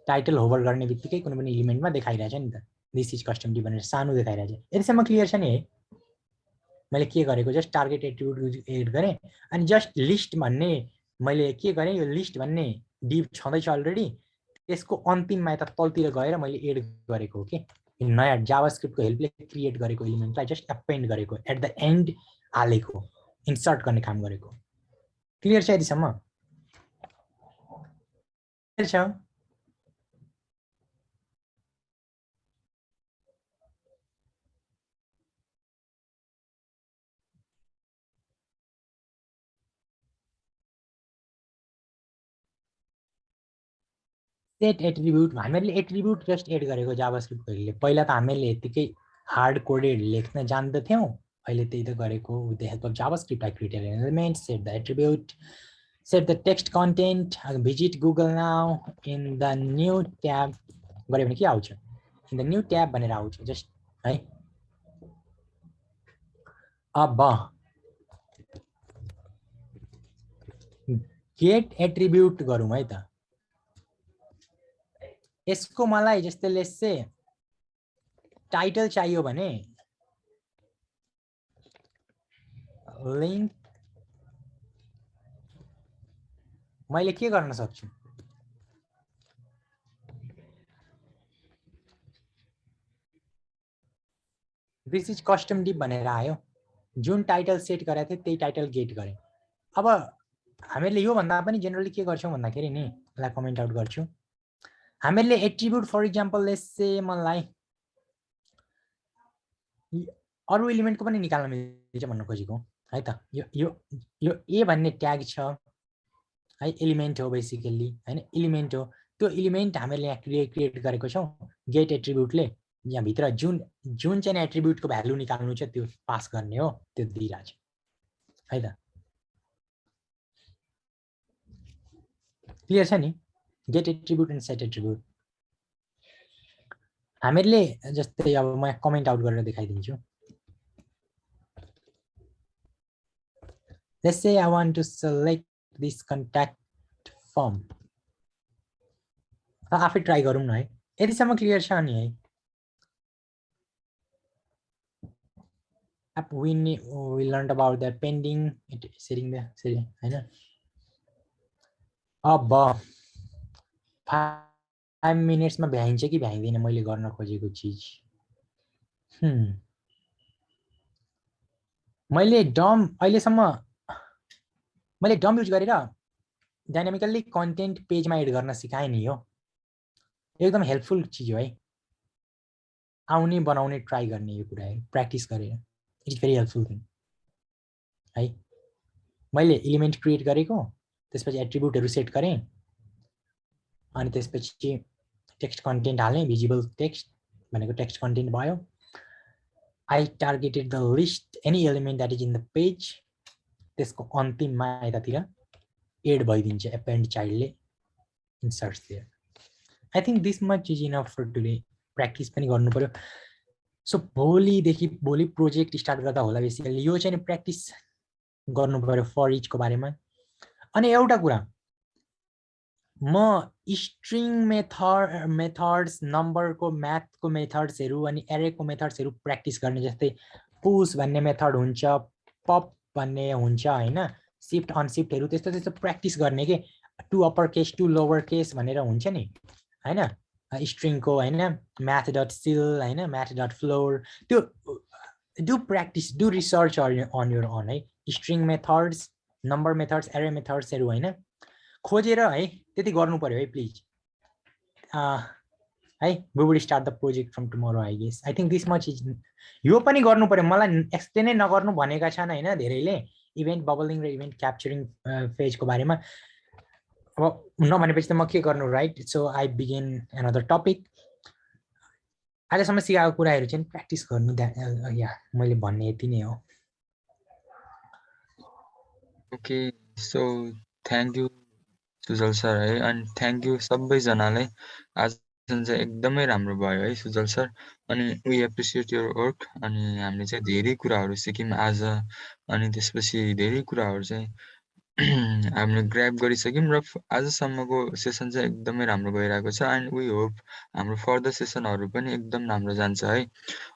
टाइटल होभर गर्ने बित्तिकै कुनै पनि इलिमेन्टमा देखाइरहेछ नि त, दिस इज कस्टम डिप भनेर सानो देखाइरहेछ। यतिसम्म क्लियर छ नि है। मैले के गरेको, जस्ट टार्गेट एट्रिब्युट एड गरेँ अनि जस्ट लिस्ट भन्ने मैले के गरेँ, यो लिस्ट भन्ने डिप छँदैछ अलरेडी, त्यसको अन्तिममा यता तलतिर गएर मैले एड गरेको हो कि नयाँ जावास्क्रिप्टको हेल्पले क्रिएट गरेको एलिमेन्टलाई जस्ट एपेन्ड गरेको, एट द एन्ड हालेको, इन्सर्ट गर्ने काम गरेको। क्लियर छ यतिसम्म? क्लियर छ? सेट एट्रिब्युट, हामीले एट्रिब्युट जस्ट एड गरेको जावास्क्रिप्टको हेल्पले। पहिला त हामीले यतिकै हार्ड कोडेड लेख्न जान्दथ्यौँ, अहिले त्यही त गरेको। With the help of JavaScript I created an element, set the attribute, set the text content, visit Google now in the new tab गरे भने के आउँछ, in the new tab भनेर आउँछ जस्ट है। अब गेट एट्रिब्युट गरौँ है त। यसको मलाई जस्तै लेट्स से टाइटल चाहियो भने लिङ्क मैले के गर्न सक्छु, दिस इज कस्टम डिप भनेर आयो। जुन टाइटल सेट गरेको थिएँ त्यही टाइटल गेट गरेँ। अब हामीले यो भन्दा पनि जेनरली के गर्छौँ भन्दाखेरि नि, यसलाई कमेन्ट आउट गर्छु। हामीले attribute for example let's say मलाई अरु एलिमेन्टको पनि निकाल्न मिल्छ भन्न खोजेको है त। यो ए भन्ने ट्याग छ है, एलिमेन्ट हो बेसिकली हैन, एलिमेन्ट हो। त्यो एलिमेन्ट हामीले यहाँ क्रिएट गरेको छौँ गेट एट्रिब्युटले। यहाँ भित्र जुन चाहिँ एट्रिब्युटको भ्यालु निकाल्नु छ त्यो पास गर्ने हो, त्यो दिइरहेछ है त। क्लियर छ नि, get attribute and set attribute. हामीले जस्तै अब म कमेन्ट आउट गरेर देखाइदिन्छु। Let's say I want to select this contact form. आफै ट्राई गरौँ न है। यतिसम्म क्लियर छ नि है। We learned about the pending setting हैन। अब 5 मिनेट्समा भ्याइन्छ कि भ्याइँदैन मैले गर्न खोजेको चिज। मैले डम अहिलेसम्म मैले डम युज गरेर डाइनामिकल्ली कन्टेन्ट पेजमा एड गर्न सिकाएँ नि। यो एकदम हेल्पफुल चिज हो है, आउने बनाउने ट्राई गर्ने यो कुरा है, प्र्याक्टिस गरेर। It is very helpful thing है। मैले एलिमेन्ट क्रिएट गरेको, त्यसपछि एट्रिब्युटहरू सेट गरेँ, अनि त्यसपछि टेक्स्ट कन्टेन्ट हालेँ, भिजिबल टेक्स्ट भनेको टेक्स्ट कन्टेन्ट भयो। I targeted the list any element that is in the page, त्यसको अन्तिममा यतातिर एड भइदिन्छ एपेन्ड चाइल्डले, inserts there. I think this much is enough for today. Practice पनि गर्नु पर्यो। सो भोलिदेखि भोलि प्रोजेक्ट स्टार्ट गर्दा होला बेसिकली यो चाहिँ प्र्याक्टिस गर्नु पर्यो फर इचको बारेमा। अनि एउटा कुरा, म स्ट्रिङ मेथड्स, नम्बरको म्याथको मेथड्सहरू अनि एरेको मेथड्सहरू प्र्याक्टिस गर्ने, जस्तै पुश भन्ने मेथड हुन्छ, पप भन्ने हुन्छ हैन, शिफ्ट अनशिफ्टहरू त्यस्तो त्यस्तो प्र्याक्टिस गर्ने के to upper case to lower case भनेर हुन्छ नि हैन स्ट्रिङको हैन math डट सिल हैन math डट फ्लोर त्यो do practice do research on your own है string methods number methods array मेथड्सहरू हैन खोजेर है त्यति गर्नु पर्यो है प्लिज है we would start the project from tomorrow I guess I think this much is यो पनि गर्नु पर्यो मलाई एक्सप्लेनै नगर्नु भनेका छन् हैन धेरैले इभेन्ट बबलिङ र इभेन्ट क्याप्चरिङ फेजको बारेमा अब नभनेपछि त म के गर्नु right so I begin another topic आजसम्म सिकाएको कुराहरू चाहिँ प्र्याक्टिस गर्नु या मैले भन्ने यति नै हो okay so thank you Sujal sir है अनि थ्याङ्क यू सबैजनालाई आज चाहिँ एकदमै राम्रो भयो है सुजल सर अनि वी एप्रिसिएट योर वर्क अनि हामीले चाहिँ धेरै कुराहरू सिक्यौँ आज अनि त्यसपछि धेरै कुराहरू चाहिँ हामीले ग्र्याब गरिसक्यौँ र आजसम्मको सेसन चाहिँ एकदमै राम्रो गइरहेको छ एन्ड वी होप हाम्रो फर्दर सेसनहरू पनि एकदम राम्रो जान्छ है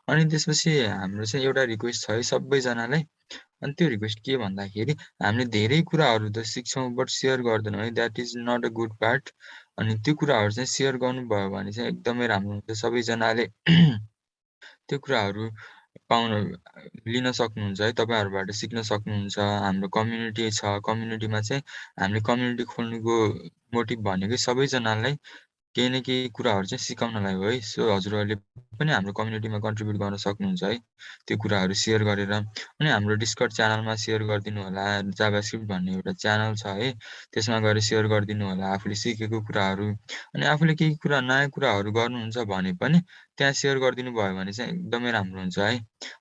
अनि त्यसपछि हाम्रो चाहिँ एउटा रिक्वेस्ट छ है सबैजनालाई अनि त्यो रिक्वेस्ट के भन्दाखेरि हामीले धेरै कुराहरू त सिक्छौँ बट सेयर गर्दैनौँ है that is not a good part अनि त्यो कुराहरू चाहिँ सेयर गर्नुभयो भने चाहिँ एकदमै राम्रो हुन्छ सबैजनाले त्यो कुराहरू पाउनु लिन सक्नुहुन्छ है तपाईँहरूबाट सिक्न सक्नुहुन्छ हाम्रो कम्युनिटी छ कम्युनिटीमा चाहिँ हामीले कम्युनिटी खोल्नुको मोटिभ भनेकै सबैजनालाई केही न केही कुराहरू चाहिँ सिकाउनलाई हो है सो हजुरहरूले पनि हाम्रो कम्युनिटीमा कन्ट्रिब्युट गर्न सक्नुहुन्छ है त्यो कुराहरू सेयर गरेर अनि हाम्रो डिस्कर्ड च्यानलमा सेयर गरिदिनु होला जाभास्क्रिप्ट भन्ने एउटा च्यानल छ है त्यसमा गएर सेयर गरिदिनु होला आफूले सिकेको कुराहरू अनि आफूले केही कुरा नयाँ कुराहरू गर्नुहुन्छ भने पनि त्यहाँ सेयर गरिदिनु भयो भने चाहिँ एकदमै राम्रो हुन्छ है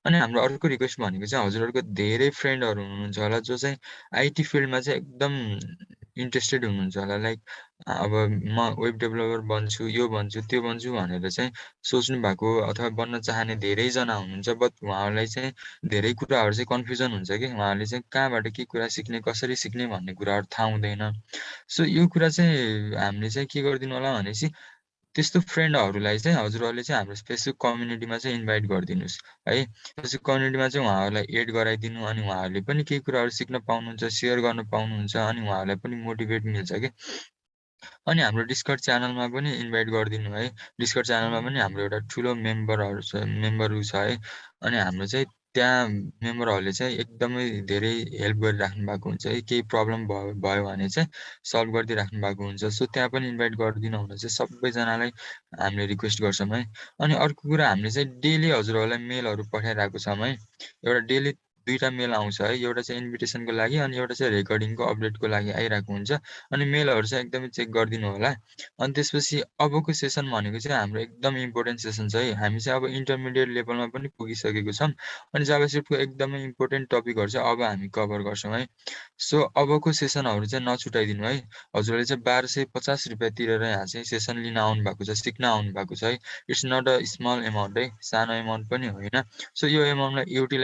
अनि हाम्रो अर्को रिक्वेस्ट भनेको चाहिँ हजुरहरूको धेरै फ्रेन्डहरू हुनुहुन्छ होला जो चाहिँ आइटी फिल्डमा चाहिँ एकदम इन्ट्रेस्टेड हुनुहुन्छ होला लाइक अब म वेब डेभलपर बन्छु यो बन्छु त्यो बन्छु भनेर चाहिँ सोच्नु भएको अथवा बन्न चाहने धेरैजना हुनुहुन्छ बट उहाँहरूलाई चाहिँ धेरै कुराहरू चाहिँ कन्फ्युजन हुन्छ कि उहाँहरूले चाहिँ कहाँबाट के कुरा सिक्ने कसरी सिक्ने भन्ने कुराहरू थाहा हुँदैन सो यो कुरा चाहिँ हामीले चाहिँ के गरिदिनु होला भनेपछि त्यस्तो फ्रेन्डहरूलाई चाहिँ हजुरहरूले चाहिँ हाम्रो फेसबुक कम्युनिटीमा चाहिँ इन्भाइट गरिदिनुहोस् है फेसबुक कम्युनिटीमा चाहिँ उहाँहरूलाई एड गराइदिनु अनि उहाँहरूले पनि केही कुराहरू सिक्न पाउनुहुन्छ सेयर गर्न पाउनुहुन्छ अनि उहाँहरूलाई पनि मोटिभेट मिल्छ कि अनि हाम्रो डिस्कर्ड च्यानलमा पनि इन्भाइट गरिदिनु है डिस्कर्ड च्यानलमा पनि हाम्रो एउटा ठुलो मेम्बरहरू छ है अनि हाम्रो चाहिँ त्यहाँ मेम्बरहरूले चाहिँ एकदमै धेरै हेल्प गरिराख्नु भएको हुन्छ है केही प्रब्लम भयो भने चाहिँ सल्भ गरिदिइराख्नु भएको हुन्छ सो त्यहाँ पनि इन्भाइट गरिदिनु हुन चाहिँ सबैजनालाई हामीले रिक्वेस्ट गर्छौँ है अनि अर्को कुरा हामीले चाहिँ डेली हजुरहरूलाई मेलहरू पठाइरहेको छौँ है एउटा डेली 2टा मेल आउँछ है एउटा चाहिँ इन्भिटेसनको लागि अनि एउटा चाहिँ रेकर्डिङको अपडेटको लागि आइरहेको हुन्छ अनि मेलहरू चाहिँ एकदमै चेक गरिदिनु होला अनि त्यसपछि अबको सेसन भनेको चाहिँ हाम्रो एकदम इम्पोर्टेन्ट सेसन छ है हामी चाहिँ अब इन्टरमिडिएट लेभलमा पनि पुगिसकेको छौँ अनि जाभास्क्रिप्टको एकदमै इम्पोर्टेन्ट टपिकहरू चाहिँ अब हामी कभर गर्छौँ है सो अबको सेसनहरू चाहिँ नछुटाइदिनु है हजुरहरूले चाहिँ 1250 रुपियाँ तिरेर यहाँ चाहिँ सेसन लिन आउनु भएको छ सिक्न आउनु भएको छ है it's not a small amount है सानो एमाउन्ट पनि होइन सो यो एमाउन्टलाई युटिलाइज